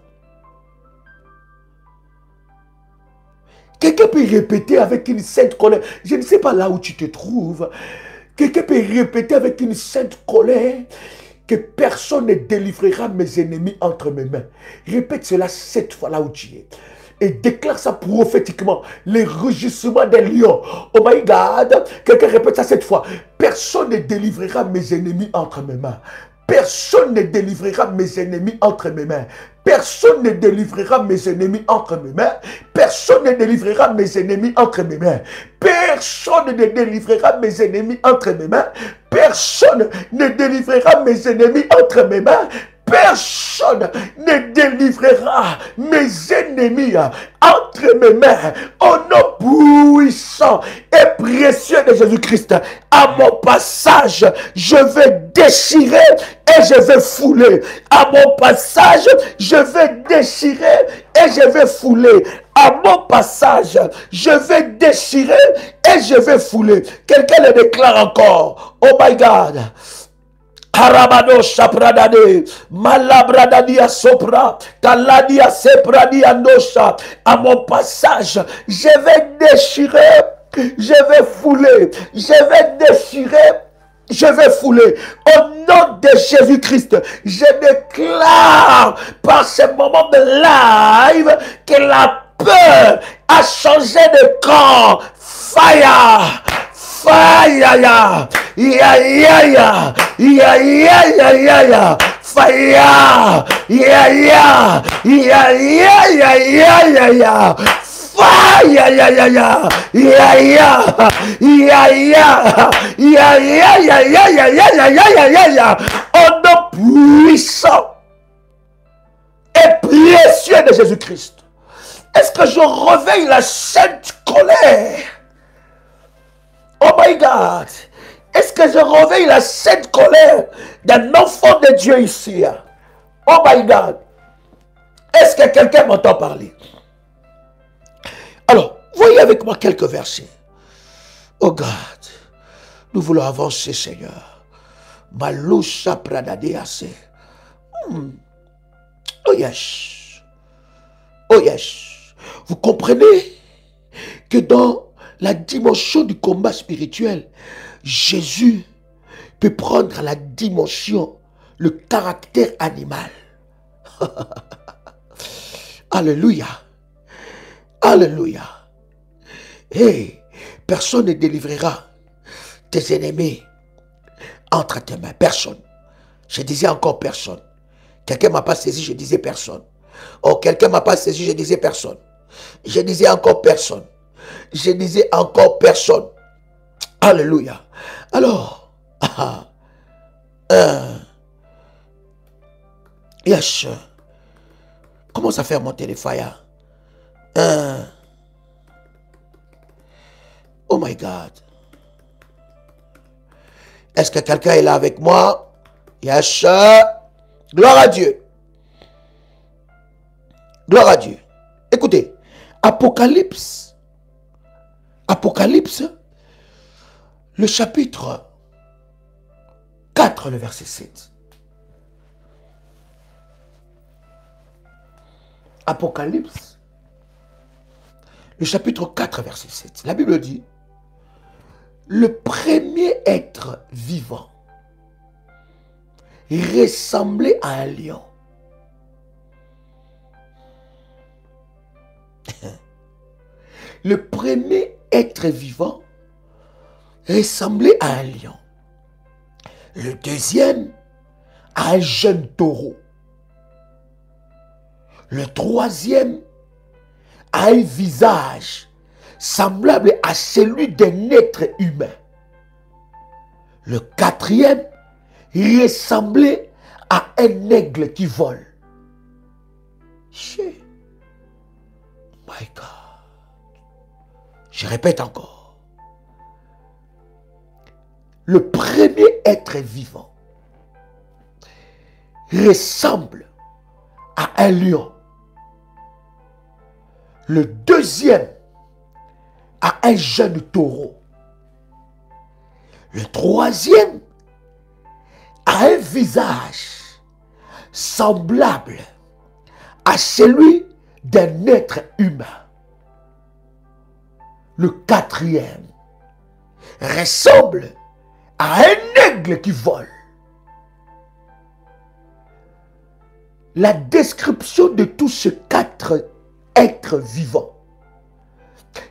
Quelqu'un peut répéter avec une sainte colère. Je ne sais pas là où tu te trouves. Quelqu'un peut répéter avec une sainte colère que personne ne délivrera mes ennemis entre mes mains. Répète cela 7 fois là où tu es. Et déclare ça prophétiquement. Les rugissements des lions. Oh my God. Quelqu'un répète ça 7 fois. Personne ne délivrera mes ennemis entre mes mains. Personne ne délivrera mes ennemis entre mes mains. Personne ne délivrera mes ennemis entre mes mains. Personne ne délivrera mes ennemis entre mes mains. Personne ne délivrera mes ennemis entre mes mains. Personne ne délivrera mes ennemis entre mes mains. Personne ne délivrera mes ennemis entre mes mains. Au nom puissant et précieux de Jésus-Christ, à mon passage, je vais déchirer et je vais fouler. À mon passage, je vais déchirer et je vais fouler. À mon passage, je vais déchirer et je vais fouler. Quelqu'un le déclare encore. Oh my God. Harabado Shapradade, Malabradadia Sopra, Taladia Sepradia Nosha. À mon passage, je vais déchirer, je vais fouler, je vais déchirer, je vais fouler. Au nom de Jésus-Christ, je déclare par ce moment de live que la peur a changé de camp. Fire! Fire, ya, ya, ya, ya, ya, ya, ya, ya, fire, ya, ya, ya, ya, ya, ya, ya, ya, fire, ya, ya, ya, ya, ya, ya, ya, ya, ya, ya, ya, ya, ya, ya, ya, ya, ya, au nom puissant et précieux de Jésus-Christ. Est-ce que je réveille la sainte colère? Oh my God! Est-ce que je réveille la sainte colère d'un enfant de Dieu ici? Oh my God! Est-ce que quelqu'un m'entend parler? Alors, voyez avec moi quelques versets. Oh God, nous voulons avancer, Seigneur. Malusha pradadease. Oh yes. Oh yes. Vous comprenez que dans la dimension du combat spirituel, Jésus peut prendre la dimension, le caractère animal. Alléluia. Alléluia. Hey, personne ne délivrera tes ennemis entre tes mains. Personne. Je disais encore personne. Quelqu'un ne m'a pas saisi, je disais personne. Oh, quelqu'un ne m'a pas saisi, je disais personne. Je disais encore personne. Je disais encore personne. Alléluia. Alors, yes. Comment ça fait monter les fire? Oh my God. Est-ce que quelqu'un est là avec moi? Yes. Gloire à Dieu. Gloire à Dieu. Écoutez, Apocalypse, le chapitre 4, le verset 7. Apocalypse, le chapitre 4, verset 7. La Bible dit, le premier être vivant ressemblait à un lion. Le premier être vivant ressemblait à un lion. Le deuxième à un jeune taureau. Le troisième a un visage semblable à celui d'un être humain. Le quatrième ressemblait à un aigle qui vole. Chier. My God. Je répète encore. Le premier être vivant ressemble à un lion. Le deuxième à un jeune taureau. Le troisième a un visage semblable à celui d'un être humain. Le quatrième ressemble à un aigle qui vole. La description de tous ces quatre êtres vivants,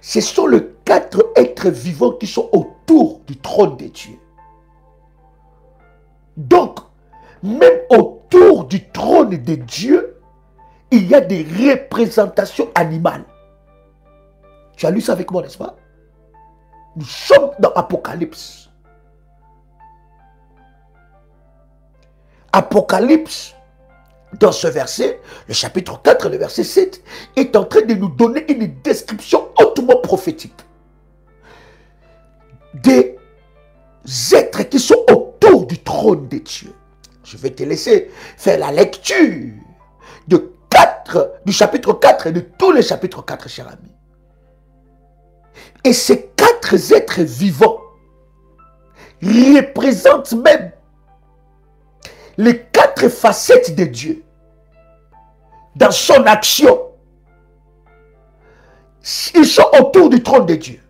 ce sont les quatre êtres vivants qui sont autour du trône de Dieu. Donc, même autour du trône de Dieu, il y a des représentations animales. Tu as lu ça avec moi, n'est-ce pas? Nous sommes dans Apocalypse. Apocalypse, dans ce verset, le chapitre 4, le verset 7, est en train de nous donner une description hautement prophétique des êtres qui sont autour du trône de Dieu. Je vais te laisser faire la lecture du chapitre 4 et de tous les chapitres 4, cher ami. Et ces quatre êtres vivants représentent même les quatre facettes de Dieu dans son action. Ils sont autour du trône de Dieu.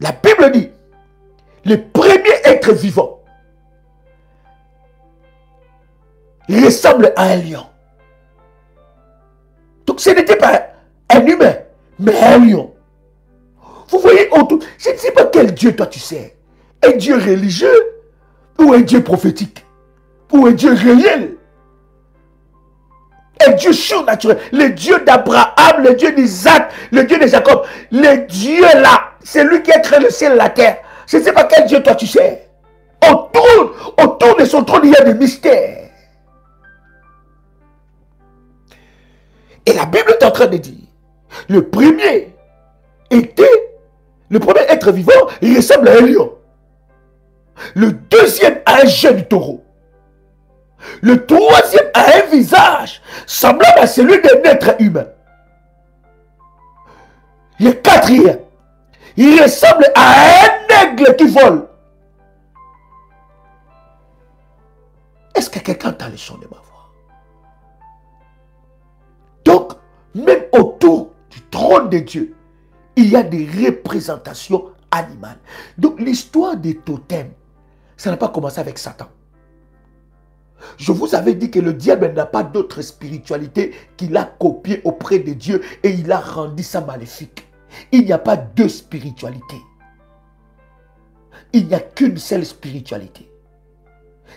La Bible dit, le premier être vivant ressemble à un lion. Donc ce n'était pas un humain, mais un lion. Vous voyez autour, je ne sais pas quel Dieu toi tu sais. Un Dieu religieux ou un Dieu prophétique ou un Dieu réel. Un Dieu surnaturel. Le Dieu d'Abraham, le Dieu d'Isaac, le Dieu de Jacob. Le Dieu là, c'est lui qui a créé le ciel et la terre. Je ne sais pas quel Dieu toi tu sais. Autour de son trône, il y a des mystères. Et la Bible est en train de dire, le premier être vivant, il ressemble à un lion. Le deuxième à un jeune taureau. Le troisième a un visage semblable à celui d'un être humain. Le quatrième, il ressemble à un aigle qui vole. Est-ce que quelqu'un entend le son de ma voix? Donc, même autour du trône de Dieu, il y a des représentations animales. Donc, l'histoire des totems, ça n'a pas commencé avec Satan. Je vous avais dit que le diable n'a pas d'autre spiritualité qu'il a copié auprès de Dieu et il a rendu ça maléfique. Il n'y a pas deux spiritualités. Il n'y a qu'une seule spiritualité.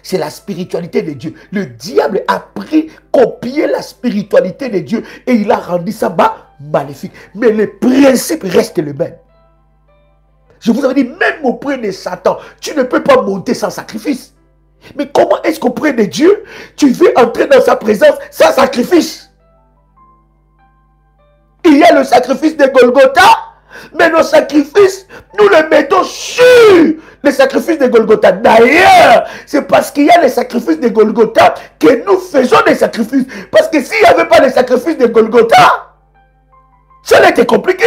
C'est la spiritualité de Dieu. Le diable a pris, copié la spiritualité de Dieu et il a rendu ça maléfique. Mais le principe reste le même. Je vous avais dit, même auprès de Satan, tu ne peux pas monter sans sacrifice. Mais comment est-ce qu'auprès de Dieu, tu veux entrer dans sa présence sans sacrifice? Il y a le sacrifice de Golgotha, mais nos sacrifices, nous les mettons sur les sacrifices de Golgotha. D'ailleurs, c'est parce qu'il y a les sacrifices de Golgotha que nous faisons des sacrifices. Parce que s'il n'y avait pas les sacrifices de Golgotha, ça aurait été compliqué.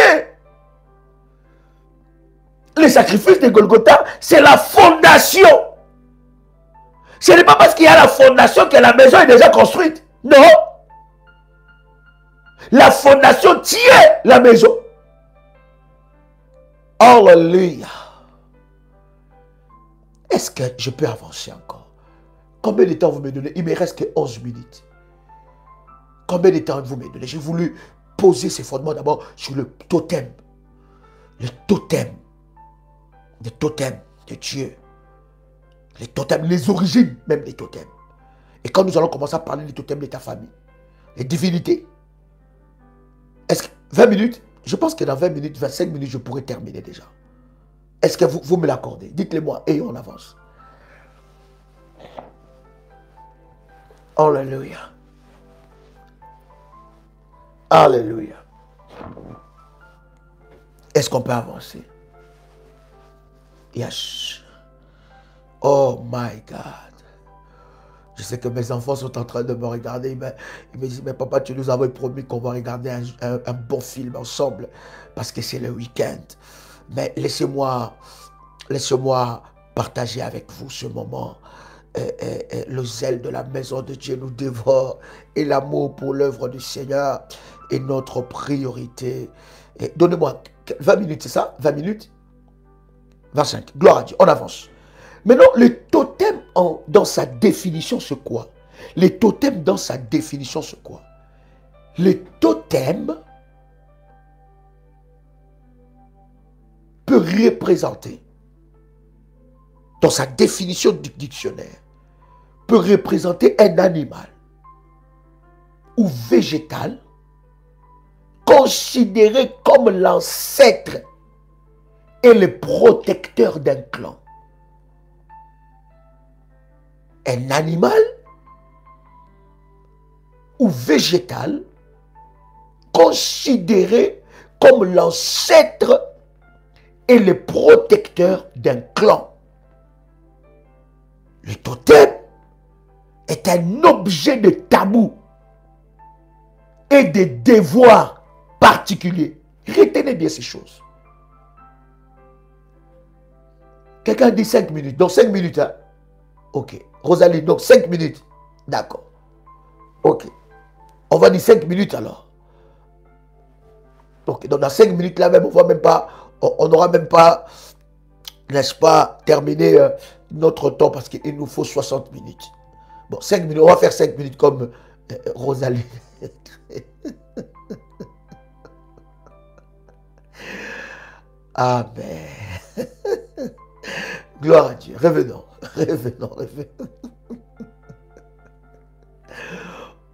Les sacrifices de Golgotha, c'est la fondation. Ce n'est pas parce qu'il y a la fondation que la maison est déjà construite. Non. La fondation tient la maison. Alléluia. Est-ce que je peux avancer encore? Combien de temps vous me donnez? Il me reste que 11 minutes. Combien de temps vous me donnez? J'ai voulu poser ces fondements d'abord sur le totem. Le totem. Le totem de Dieu. Les totems, les origines même des totems. Et quand nous allons commencer à parler des totems de ta famille, les divinités, est-ce que 20 minutes? Je pense que dans 20 minutes, 25 minutes, je pourrais terminer déjà. Est-ce que vous me l'accordez? Dites-le moi et on avance. Alléluia. Alléluia. Est-ce qu'on peut avancer? Yes. Oh my God. Je sais que mes enfants sont en train de me regarder. Ils me disent, mais papa, tu nous avais promis qu'on va regarder un bon film ensemble parce que c'est le week-end. Mais laissez-moi partager avec vous ce moment. Le zèle de la maison de Dieu nous dévore et l'amour pour l'œuvre du Seigneur est notre priorité. Donnez-moi 20 minutes, c'est ça? 20 minutes? 25. Gloire à Dieu. On avance. Maintenant, le totem dans sa définition, c'est quoi? Les totems dans sa définition, c'est quoi? Le totem peut représenter, dans sa définition du dictionnaire, peut représenter un animal ou végétal considéré comme l'ancêtre et le protecteur d'un clan. Un animal ou végétal considéré comme l'ancêtre et le protecteur d'un clan. Le totem est un objet de tabou et de devoir particulier. Retenez bien ces choses. Quelqu'un dit 5 minutes. Donc 5 minutes, hein? Ok. Rosalie, donc 5 minutes. D'accord. Ok. On va dire 5 minutes alors. Ok. Donc dans 5 minutes là même, on va même pas, on n'aura même pas, n'est-ce pas, terminé notre temps parce qu'il nous faut 60 minutes. Bon, 5 minutes, on va faire 5 minutes comme Rosalie. Amen. Gloire à Dieu. Revenons. Revenons.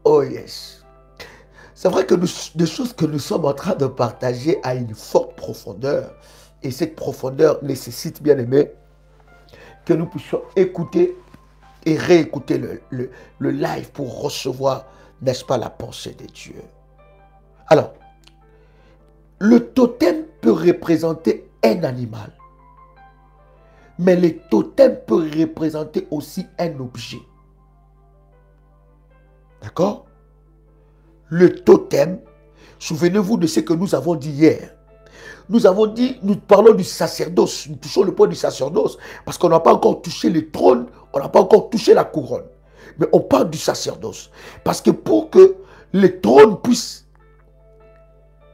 Oh yes. C'est vrai que des choses que nous sommes en train de partager à une forte profondeur. Et cette profondeur nécessite, bien aimé, que nous puissions écouter et réécouter le live pour recevoir, n'est-ce pas, la pensée de Dieu. Alors, le totem peut représenter un animal. Mais le totem peut représenter aussi un objet. D'accord? Le totem, souvenez-vous de ce que nous avons dit hier. Nous avons dit, nous parlons du sacerdoce, nous touchons le point du sacerdoce, parce qu'on n'a pas encore touché le trône, on n'a pas encore touché la couronne. Mais on parle du sacerdoce. Parce que pour que le trône puisse,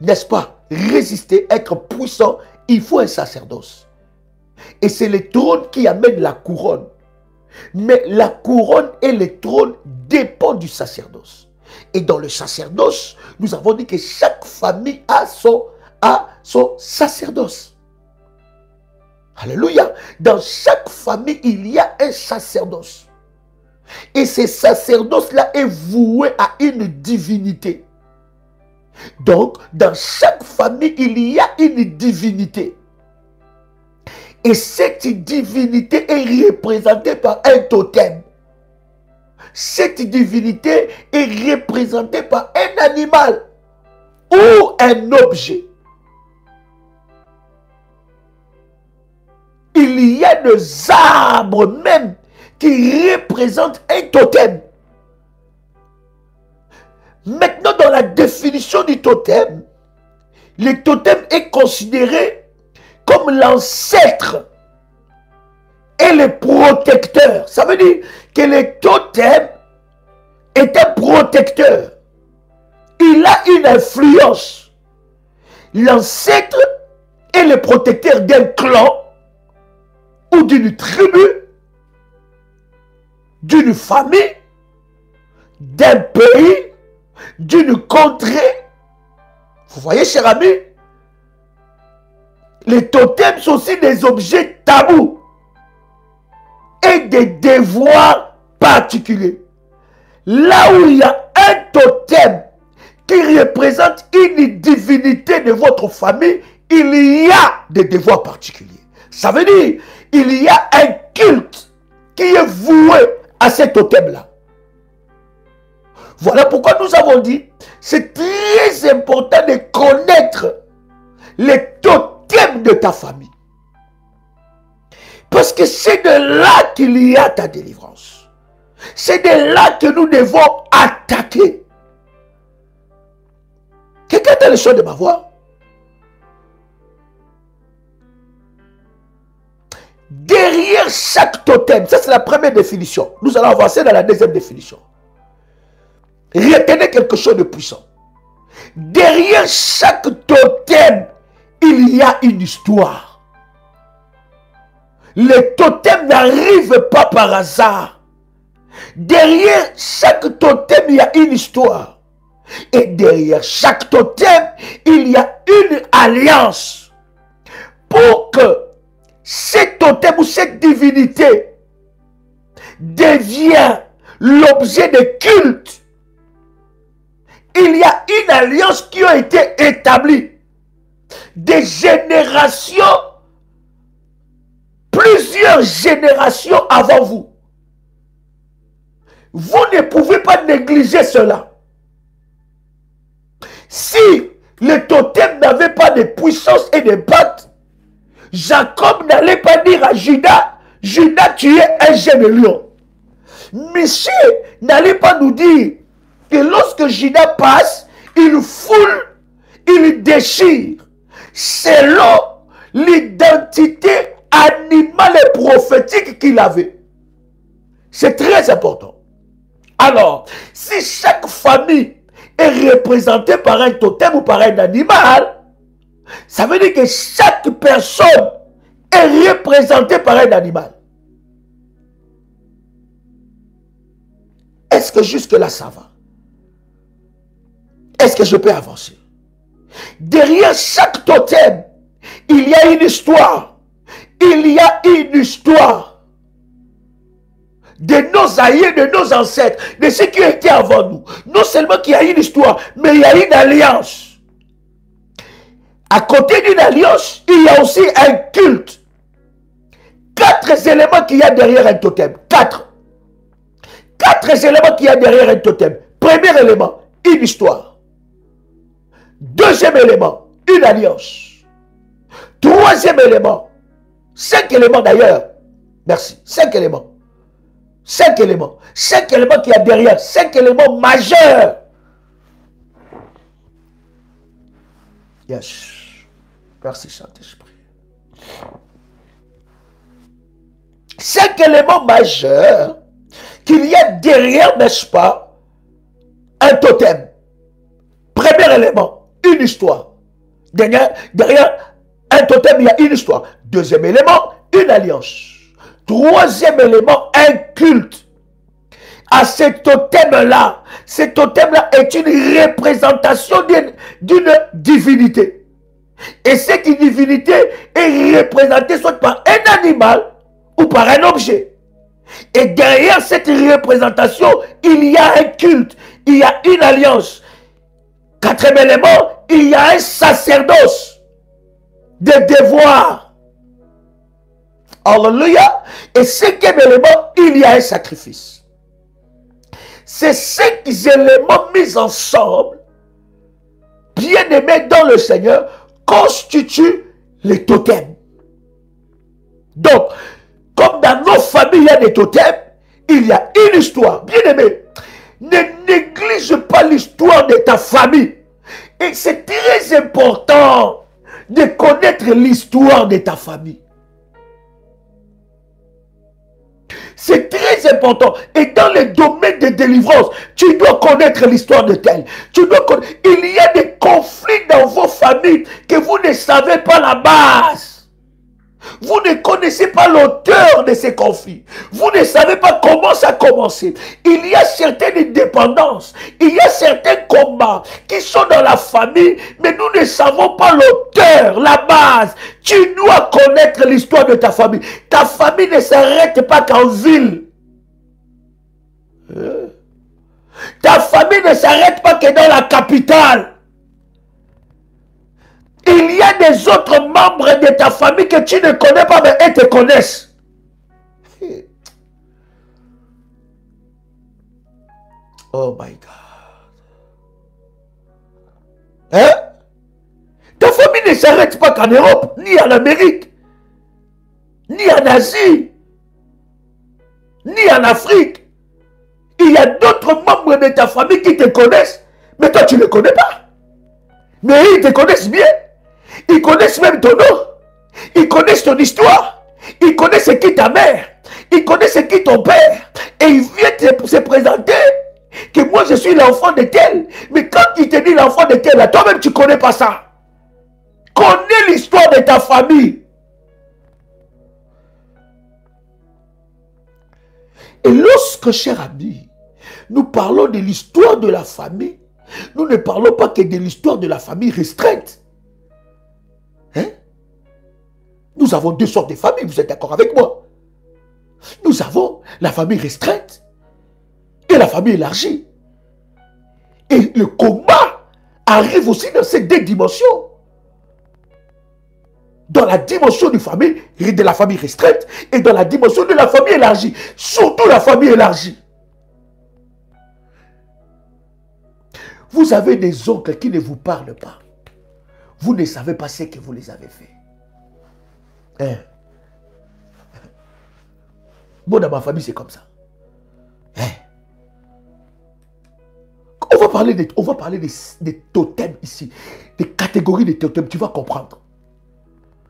n'est-ce pas, résister, être puissant, il faut un sacerdoce. Et c'est le trône qui amène la couronne. Mais la couronne et le trône dépendent du sacerdoce. Et dans le sacerdoce, nous avons dit que chaque famille a son sacerdoce. Alléluia. Dans chaque famille, il y a un sacerdoce. Et ce sacerdoce-là est voué à une divinité. Donc, dans chaque famille, il y a une divinité. Et cette divinité est représentée par un totem. Cette divinité est représentée par un animal ou un objet. Il y a des arbres même qui représentent un totem. Maintenant, dans la définition du totem, le totem est considéré comme l'ancêtre et le protecteur. Ça veut dire que le totem est un protecteur. Il a une influence. L'ancêtre est le protecteur d'un clan ou d'une tribu, d'une famille, d'un pays, d'une contrée. Vous voyez, cher ami, les totems sont aussi des objets tabous et des devoirs particuliers. Là où il y a un totem qui représente une divinité de votre famille, il y a des devoirs particuliers. Ça veut dire, il y a un culte qui est voué à cet totem-là. Voilà pourquoi nous avons dit, c'est très important de connaître les totems de ta famille. Parce que c'est de là qu'il y a ta délivrance. C'est de là que nous devons attaquer. Quelqu'un a le son de ma voix? Derrière chaque totem, ça c'est la première définition. Nous allons avancer dans la deuxième définition. Retenez quelque chose de puissant. Derrière chaque totem, il y a une histoire. Les totems n'arrivent pas par hasard. Derrière chaque totem, il y a une histoire. Et derrière chaque totem, il y a une alliance. Pour que cet totem ou cette divinité devient l'objet de culte, il y a une alliance qui a été établie. Des générations, plusieurs générations avant vous. Vous ne pouvez pas négliger cela. Si le totem n'avait pas de puissance et de pattes, Jacob n'allait pas dire à Judas, Judas, tu es un jeune lion. Monsieur n'allait pas nous dire que lorsque Judas passe, il foule, il déchire, selon l'identité animale et prophétique qu'il avait. C'est très important. Alors, si chaque famille est représentée par un totem ou par un animal, ça veut dire que chaque personne est représentée par un animal. Est-ce que jusque-là ça va? Est-ce que je peux avancer? Derrière chaque totem, il y a une histoire. Il y a une histoire de nos aïeux, de nos ancêtres, de ceux qui étaient avant nous. Non seulement qu'il y a une histoire, mais il y a une alliance. À côté d'une alliance, il y a aussi un culte. 4 éléments qu'il y a derrière un totem. 4 éléments qu'il y a derrière un totem. Premier élément, une histoire. Deuxième élément, une alliance. Troisième élément, 5 éléments d'ailleurs. Merci, 5 éléments. 5 éléments. 5 éléments qu'il y a derrière. 5 éléments majeurs. Yes. Merci Saint-Esprit. 5 éléments majeurs qu'il y a derrière, n'est-ce pas, un totem. Premier élément, une histoire. Derrière un totem, il y a une histoire. Deuxième élément, une alliance. Troisième élément, un culte. À ce totem-là est une représentation d'une divinité. Et cette divinité est représentée soit par un animal ou par un objet. Et derrière cette représentation, il y a un culte, il y a une alliance. Quatrième élément, il y a un sacerdoce de devoir. Alléluia. Et cinquième élément, il y a un sacrifice. Ces 5 éléments mis ensemble, bien aimés dans le Seigneur, constituent les totems. Donc, comme dans nos familles, il y a des totems, il y a une histoire. Bien aimé, ne néglige pas l'histoire de ta famille. Et c'est très important de connaître l'histoire de ta famille. C'est très important. Et dans le domaine de délivrance, tu dois connaître l'histoire de tel. Il y a des conflits dans vos familles que vous ne savez pas la base. Vous ne connaissez pas l'auteur de ces conflits. Vous ne savez pas comment ça a commencé. Il y a certaines dépendances. Il y a certains combats qui sont dans la famille, mais nous ne savons pas l'auteur, la base. Tu dois connaître l'histoire de ta famille. Ta famille ne s'arrête pas qu'en ville. Ta famille ne s'arrête pas que dans la capitale. Il y a des autres membres de ta famille que tu ne connais pas, mais elles te connaissent. Oh my God. s'arrête pas qu'en Europe, ni en Amérique, ni en Asie, ni en Afrique. Il y a d'autres membres de ta famille qui te connaissent, mais toi tu ne les connais pas. Mais ils te connaissent bien. Ils connaissent même ton nom. Ils connaissent ton histoire. Ils connaissent qui ta mère. Ils connaissent qui ton père. Et ils viennent se présenter que moi je suis l'enfant de tel. Mais quand il te dit l'enfant de tel, toi-même tu ne connais pas ça. Connais l'histoire de ta famille. Et lorsque, cher ami, nous parlons de l'histoire de la famille, nous ne parlons pas que de l'histoire de la famille restreinte. Hein? Nous avons deux sortes de familles, vous êtes d'accord avec moi? Nous avons la famille restreinte et la famille élargie. Et le combat arrive aussi dans ces deux dimensions. Dans la dimension de la famille restreinte et dans la dimension de la famille élargie. Surtout la famille élargie. Vous avez des oncles qui ne vous parlent pas. Vous ne savez pas ce que vous les avez fait. Hein? Moi, dans ma famille, c'est comme ça. Hein? On va parler des totems ici. Des catégories de totems. Tu vas comprendre.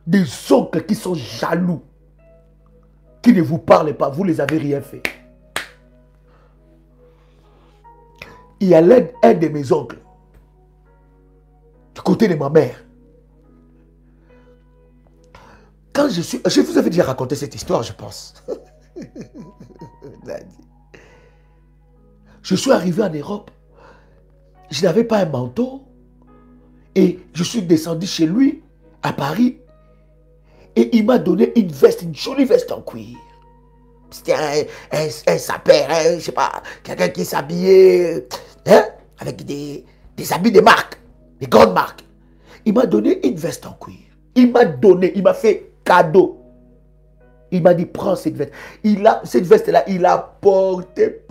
Des oncles qui sont jaloux. Qui ne vous parlent pas. Vous ne les avez rien fait. Il y a un de mes oncles. Du côté de ma mère. Quand je vous avais déjà raconté cette histoire, je pense. Je suis arrivé en Europe. Je n'avais pas un manteau. Et je suis descendu chez lui, à Paris. Et il m'a donné une veste, une jolie veste en cuir. C'était un sapeur, je ne sais pas, quelqu'un qui s'habillait avec des habits de marque, des grandes marques. Il m'a donné une veste en cuir. Il m'a fait cadeau. Il m'a dit, prends cette veste. Cette veste-là, il a porté.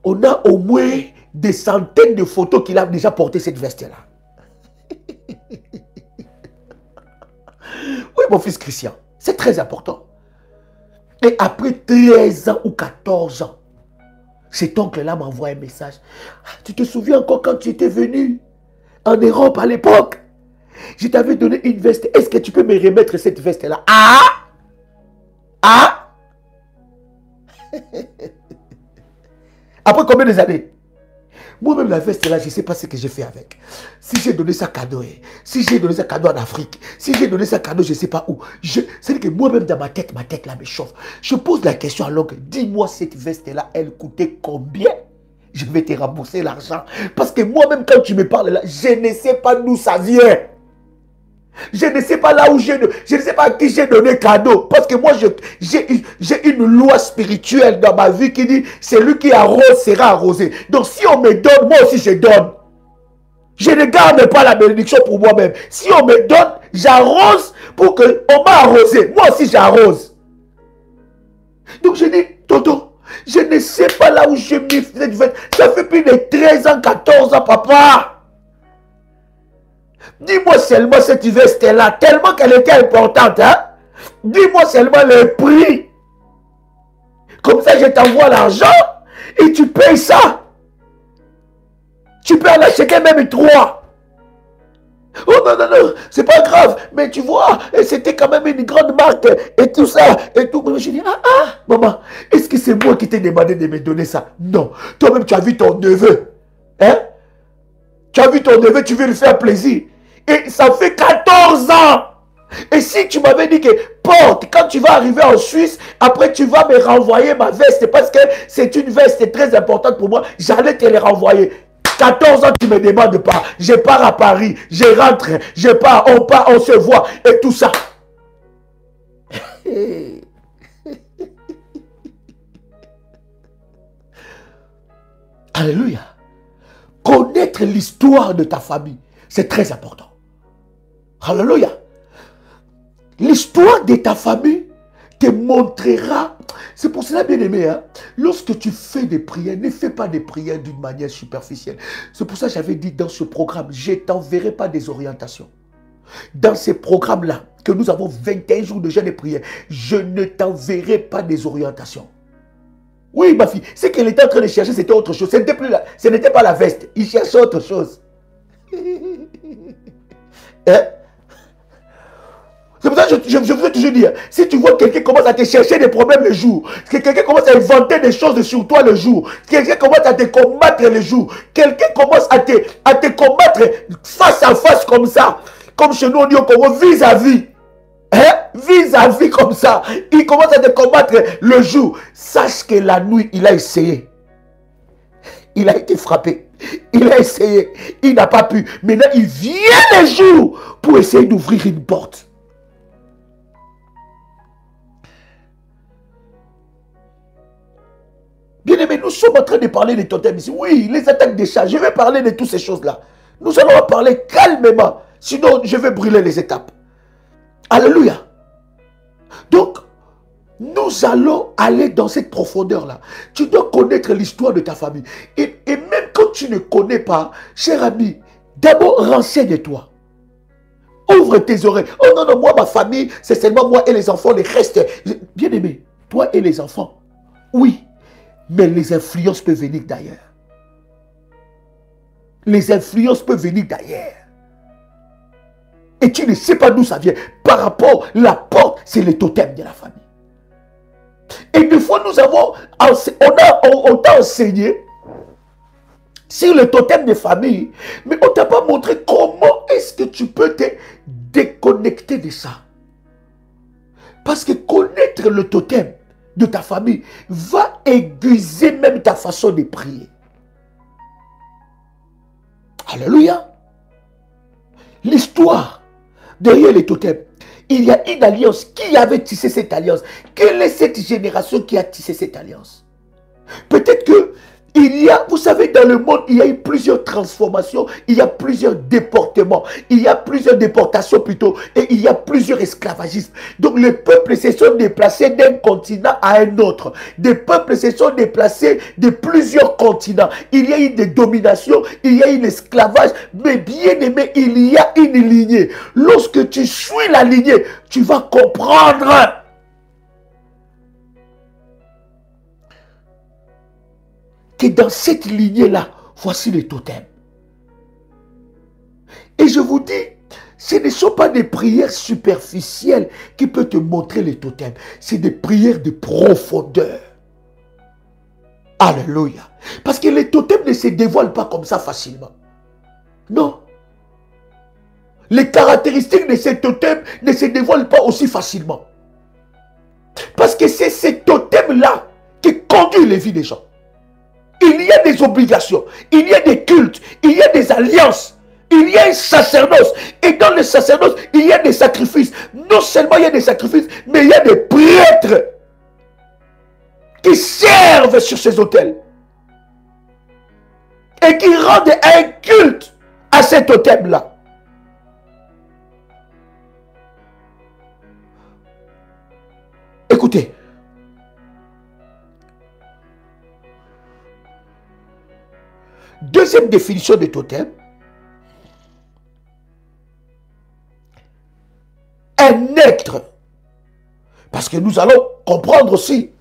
On a au moins des centaines de photos qu'il a déjà porté cette veste-là. Oui, mon fils Christian, c'est très important. Et après 13 ans ou 14 ans, cet oncle-là m'envoie un message. Tu te souviens encore quand tu étais venu en Europe à l'époque? Je t'avais donné une veste. Est-ce que tu peux me remettre cette veste-là? Après combien d'années? Moi-même, la veste-là, je ne sais pas ce que j'ai fait avec. Si j'ai donné ça cadeau, si j'ai donné ça cadeau en Afrique, si j'ai donné ça cadeau, je ne sais pas où. C'est que moi-même, dans ma tête là me chauffe. Je pose la question à l'oncle, dis-moi cette veste-là, elle coûtait combien? Je vais te rembourser l'argent. Parce que moi-même, quand tu me parles là, je ne sais pas d'où ça vient. Je ne sais pas là où je ne sais pas à qui j'ai donné cadeau. Parce que moi, j'ai une loi spirituelle dans ma vie qui dit, celui qui arrose sera arrosé. Donc si on me donne, moi aussi je donne. Je ne garde pas la bénédiction pour moi-même. Si on me donne, j'arrose pour qu'on m'a arrosé. Moi aussi j'arrose. Donc je dis, tonton, je ne sais pas là où j'ai mis cette veste. Ça fait plus de 13 ans, 14 ans, papa. Dis-moi seulement cette veste-là, tellement qu'elle était importante, hein? Dis-moi seulement le prix. Comme ça, je t'envoie l'argent et tu payes ça. Tu peux en acheter même 3. Oh non, non, non, c'est pas grave. Mais tu vois, c'était quand même une grande marque et tout ça. Et tout. Je dis, maman, est-ce que c'est moi qui t'ai demandé de me donner ça? Non. Toi-même, tu as vu ton neveu. Hein? Tu as vu ton neveu, tu veux lui faire plaisir. Et ça fait 14 ans. Et si tu m'avais dit que porte, quand tu vas arriver en Suisse, après tu vas me renvoyer ma veste parce que c'est une veste très importante pour moi, j'allais te les renvoyer. 14 ans, tu ne me demandes pas. Je pars à Paris, je rentre, je pars, on se voit et tout ça. Alléluia. Connaître l'histoire de ta famille, c'est très important. Alléluia. L'histoire de ta famille te montrera C'est pour cela, bien aimé, hein, lorsque tu fais des prières, ne fais pas des prières d'une manière superficielle. C'est pour ça que j'avais dit dans ce programme, je ne t'enverrai pas des orientations. Dans ces programmes-là, que nous avons 21 jours de jeûne et prière, je ne t'enverrai pas des orientations. Oui, ma fille, ce qu'elle était en train de chercher, c'était autre chose. Ce n'était pas la veste. Il cherchait autre chose. Hein? C'est pour ça que je veux toujours dire, si tu vois quelqu'un commence à te chercher des problèmes le jour, que quelqu'un commence à inventer des choses sur toi le jour, quelqu'un commence à te combattre le jour, quelqu'un commence à te combattre face à face comme ça, comme chez nous on dit au Congo, vis-à-vis. Hein? Vis-à-vis comme ça, il commence à te combattre le jour. Sache que la nuit, il a essayé. Il a été frappé. Il a essayé. Il n'a pas pu. Maintenant, il vient le jour pour essayer d'ouvrir une porte. Bien aimé, nous sommes en train de parler des totems ici. Oui, les attaques des chats. Je vais parler de toutes ces choses-là. Nous allons en parler calmement. Sinon, je vais brûler les étapes. Alléluia. Donc, nous allons aller dans cette profondeur-là. Tu dois connaître l'histoire de ta famille. Et même quand tu ne connais pas, cher ami, d'abord renseigne-toi. Ouvre tes oreilles. Oh non, non, moi, ma famille, c'est seulement moi et les enfants, les restes. Bien aimé, toi et les enfants, oui. Mais les influences peuvent venir d'ailleurs. Les influences peuvent venir d'ailleurs. Et tu ne sais pas d'où ça vient. Par rapport à la porte, c'est le totem de la famille. Et des fois, on t'a enseigné sur le totem de famille, mais on ne t'a pas montré comment est-ce que tu peux te déconnecter de ça. Parce que connaître le totem de ta famille va aiguiser même ta façon de prier. Alléluia. L'histoire derrière les totems, il y a une alliance. Qui avait tissé cette alliance? Quelle est cette génération qui a tissé cette alliance? Peut-être que il y a, vous savez, dans le monde, il y a eu plusieurs transformations, il y a plusieurs déportements, il y a plusieurs déportations plutôt, et il y a plusieurs esclavagismes. Donc les peuples se sont déplacés d'un continent à un autre. Des peuples se sont déplacés de plusieurs continents. Il y a eu des dominations, il y a eu l'esclavage, mais bien aimé, il y a une lignée. Lorsque tu suis la lignée, tu vas comprendre que dans cette lignée-là, voici les totems. Et je vous dis, ce ne sont pas des prières superficielles qui peuvent te montrer les totems. C'est des prières de profondeur. Alléluia. Parce que les totems ne se dévoilent pas comme ça facilement. Non. Les caractéristiques de ces totems ne se dévoilent pas aussi facilement. Parce que c'est ces totems-là qui conduisent les vies des gens. Il y a des obligations, il y a des cultes, il y a des alliances, il y a un sacerdoce. Et dans le sacerdoce, il y a des sacrifices. Non seulement il y a des sacrifices, mais il y a des prêtres qui servent sur ces autels. Et qui rendent un culte à cet autel-là. Écoutez. Deuxième définition de totem. Un être. Parce que nous allons comprendre aussi.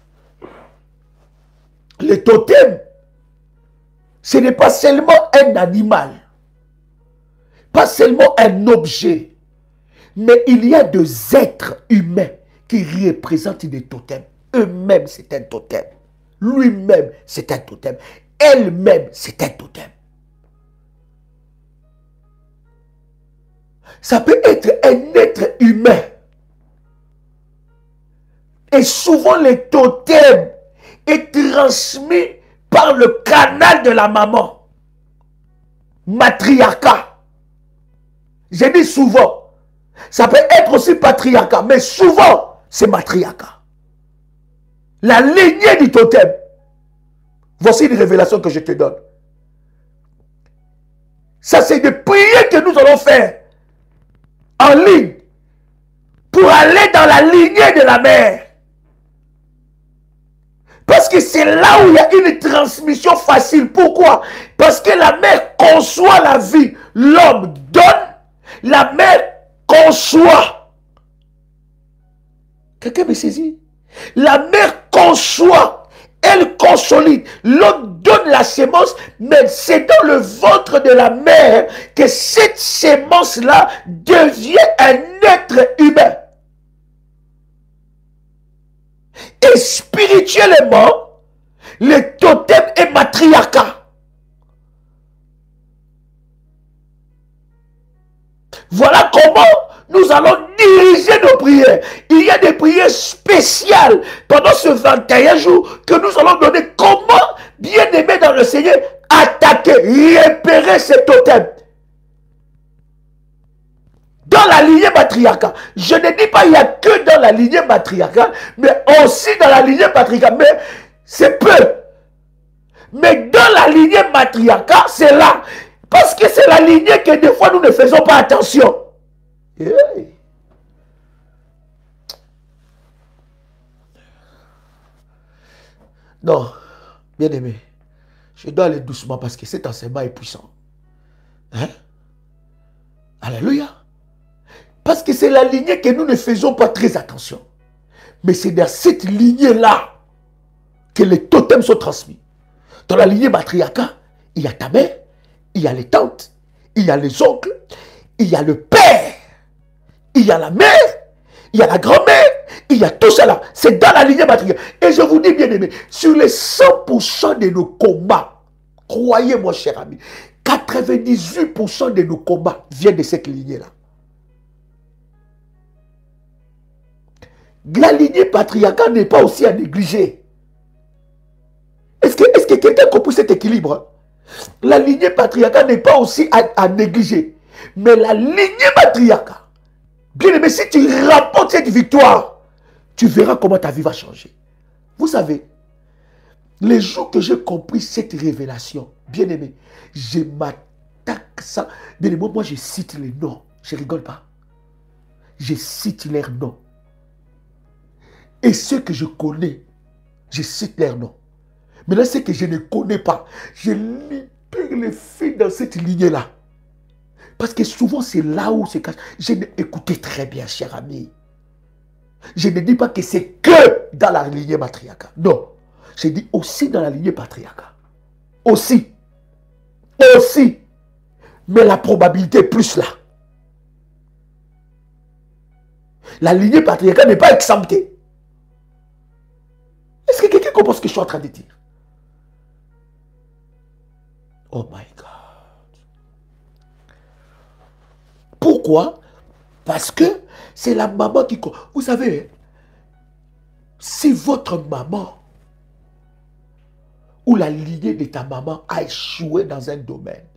Le totem, ce n'est pas seulement un animal. Pas seulement un objet. Mais il y a des êtres humains qui représentent des totems. Eux-mêmes, c'est un totem. Lui-même, c'est un totem. Elle-même, c'est un totem. Ça peut être un être humain. Et souvent, le totem est transmis par le canal de la maman. Matriarcat. Je dis souvent. Ça peut être aussi patriarcat, mais souvent, c'est matriarcat. La lignée du totem. Voici une révélation que je te donne. Ça, c'est des prières que nous allons faire en ligne, pour aller dans la lignée de la mère. Parce que c'est là où il y a une transmission facile. Pourquoi? Parce que la mère conçoit la vie. L'homme donne, la mère conçoit. Quelqu'un me saisit? La mère conçoit, elle consolide. L'homme donne la sémence, mais c'est dans le ventre de la mère que cette sémence-là devient un être humain. Et spirituellement, le totem est matriarcat. Voilà comment nous allons diriger nos prières. Il y a des prières spéciales pendant ce 21 jours que nous allons donner. Comment, bien aimé dans le Seigneur, attaquer, repérer ces totems. Dans la lignée matriarcale. Je ne dis pas il n'y a que dans la lignée matriarcale, mais aussi dans la lignée patriarcale. Mais c'est peu. Mais dans la lignée matriarcale, c'est là. Parce que c'est la lignée que des fois nous ne faisons pas attention. Hey. Non, bien aimé, je dois aller doucement parce que cet enseignement est puissant. Hein? Alléluia. Parce que c'est la lignée que nous ne faisons pas très attention. Mais c'est dans cette lignée-là que les totems sont transmis. Dans la lignée matriarcale, il y a ta mère, il y a les tantes, il y a les oncles, il y a le père, il y a la mère, il y a la grand-mère, il y a tout cela. C'est dans la lignée matriarcale. Et je vous dis, bien aimé, sur les 100% de nos combats, croyez-moi, cher ami, 98% de nos combats viennent de cette lignée-là. La lignée patriarcale n'est pas aussi à négliger. Est-ce que quelqu'un a compris cet équilibre? La lignée patriarcale n'est pas aussi à négliger. Mais la lignée matriarcale, bien aimé, si tu rapportes cette victoire, tu verras comment ta vie va changer. Vous savez, les jours que j'ai compris cette révélation, bien aimé, je m'attaque ça. Bien aimé, moi je cite les noms. Je rigole pas. Je cite leurs noms. Et ceux que je connais, je cite leurs noms. Maintenant, ceux que je ne connais pas, je libère les filles dans cette lignée-là. Parce que souvent, c'est là où se cache. Écoutez très bien, cher ami. Je ne dis pas que c'est que dans la lignée matriarcale. Non. Je dis aussi dans la lignée patriarcale. Aussi. Aussi. Mais la probabilité est plus là. La lignée patriarcale n'est pas exemptée. Est-ce que quelqu'un comprend ce que je suis en train de dire? Oh my God. Pourquoi? Parce que c'est la maman qui... Vous savez, si votre maman ou la lignée de ta maman a échoué dans un domaine,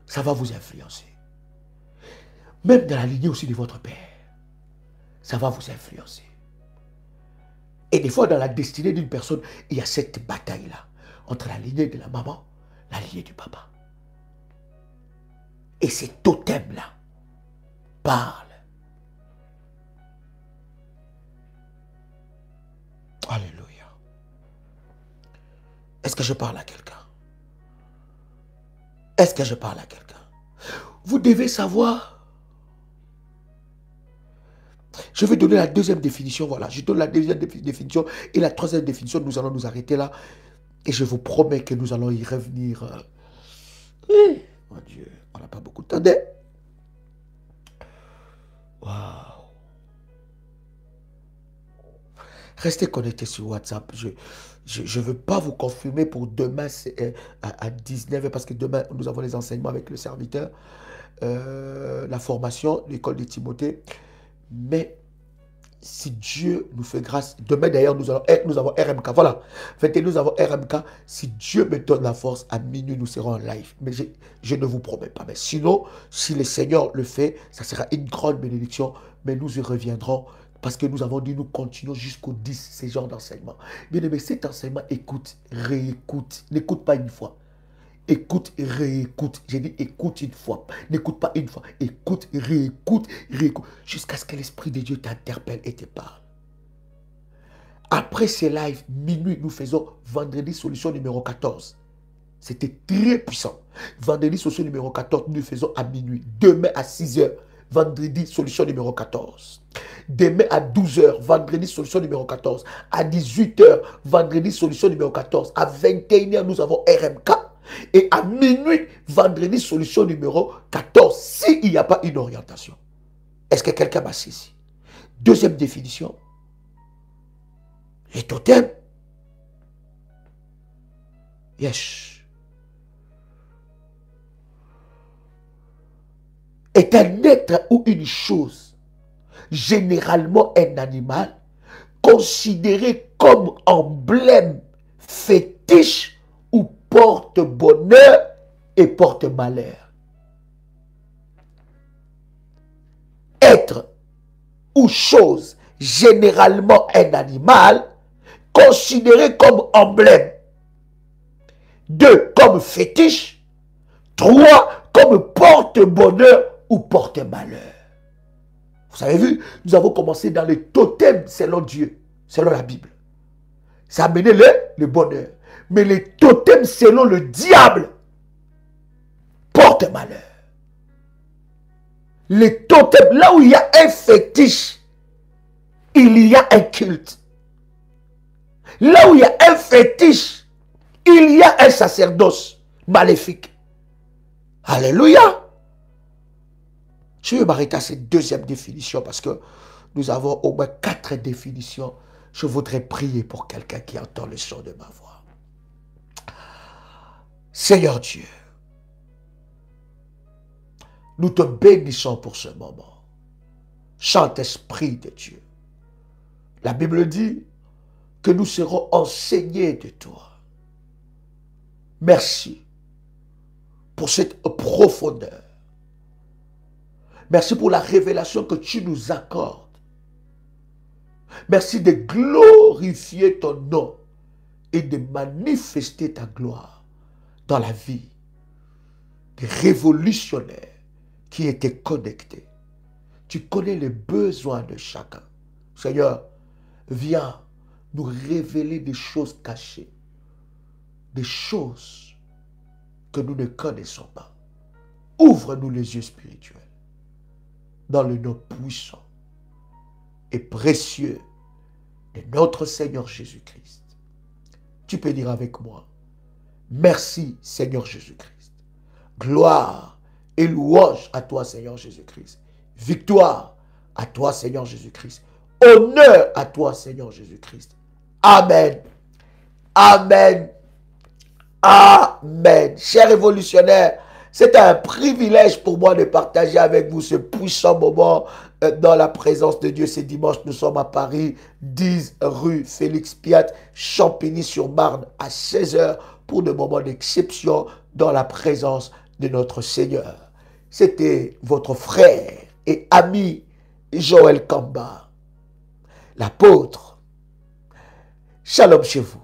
ça va vous influencer. Même dans la lignée aussi de votre père, ça va vous influencer. Et des fois, dans la destinée d'une personne, il y a cette bataille-là entre la lignée de la maman, la lignée du papa. Et ces totems-là parlent. Alléluia. Est-ce que je parle à quelqu'un? Est-ce que je parle à quelqu'un? Vous devez savoir. Je vais donner la deuxième définition. Voilà, je donne la deuxième définition. Et la troisième définition, nous allons nous arrêter là. Et je vous promets que nous allons y revenir. Mon Dieu, on n'a pas beaucoup de temps. Waouh. Restez connectés sur WhatsApp. Je ne veux pas vous confirmer pour demain à 19h parce que demain, nous avons les enseignements avec le serviteur, la formation, l'école de Timothée. Mais si Dieu nous fait grâce, demain d'ailleurs, nous avons RMK. Voilà. Nous avons RMK. Si Dieu me donne la force, à minuit, nous serons en live. Mais je ne vous promets pas. Mais sinon, si le Seigneur le fait, ça sera une grande bénédiction. Mais nous y reviendrons parce que nous avons dit, nous continuons jusqu'au 10, ces genres d'enseignement. Bien aimé, cet enseignement, écoute, réécoute. N'écoute pas une fois. Écoute, réécoute. J'ai dit écoute une fois. N'écoute pas une fois. Écoute, réécoute, réécoute. Jusqu'à ce que l'Esprit de Dieu t'interpelle et te parle. Après ces lives, minuit, nous faisons vendredi solution numéro 14. C'était très puissant. Vendredi solution numéro 14, nous faisons à minuit. Demain à 6 h, vendredi solution numéro 14. Demain à 12 h, vendredi solution numéro 14. À 18 h, vendredi solution numéro 14. À 21 h, nous avons RMK. Et à minuit, vendredi solution numéro 14. S'il n'y a pas une orientation. Est-ce que quelqu'un m'a saisi? Deuxième définition. Les totems. Yes. Est un être ou une chose, généralement un animal, considéré comme emblème fétiche ou porte-bonheur et porte-malheur. Être ou chose, généralement un animal, considéré comme emblème. 2, comme fétiche. 3, comme porte-bonheur ou porte-malheur. Vous avez vu, nous avons commencé dans les totems selon Dieu, selon la Bible. Ça a amené le bonheur. Mais les totems selon le diable, porte-malheur. Les totems, là où il y a un fétiche, il y a un culte. Là où il y a un fétiche, il y a un sacerdoce maléfique. Alléluia. Je vais m'arrêter à cette deuxième définition parce que nous avons au moins 4 définitions. Je voudrais prier pour quelqu'un qui entend le son de ma voix. Seigneur Dieu, nous te bénissons pour ce moment. Saint-Esprit de Dieu. La Bible dit que nous serons enseignés de toi. Merci pour cette profondeur. Merci pour la révélation que tu nous accordes. Merci de glorifier ton nom et de manifester ta gloire dans la vie des révolutionnaires qui étaient connectés. Tu connais les besoins de chacun. Seigneur, viens nous révéler des choses cachées, des choses que nous ne connaissons pas. Ouvre-nous les yeux spirituels. Dans le nom puissant et précieux de notre Seigneur Jésus-Christ. Tu peux dire avec moi, merci Seigneur Jésus-Christ. Gloire et louange à toi Seigneur Jésus-Christ. Victoire à toi Seigneur Jésus-Christ. Honneur à toi Seigneur Jésus-Christ. Amen. Amen. Amen. Chers révolutionnaires, c'est un privilège pour moi de partager avec vous ce puissant moment dans la présence de Dieu. Ce dimanche, nous sommes à Paris, 10 rue Félix Piat, Champigny-sur-Marne, à 16 h, pour des moments d'exception dans la présence de notre Seigneur. C'était votre frère et ami Joël Kamba, l'apôtre. Shalom chez vous.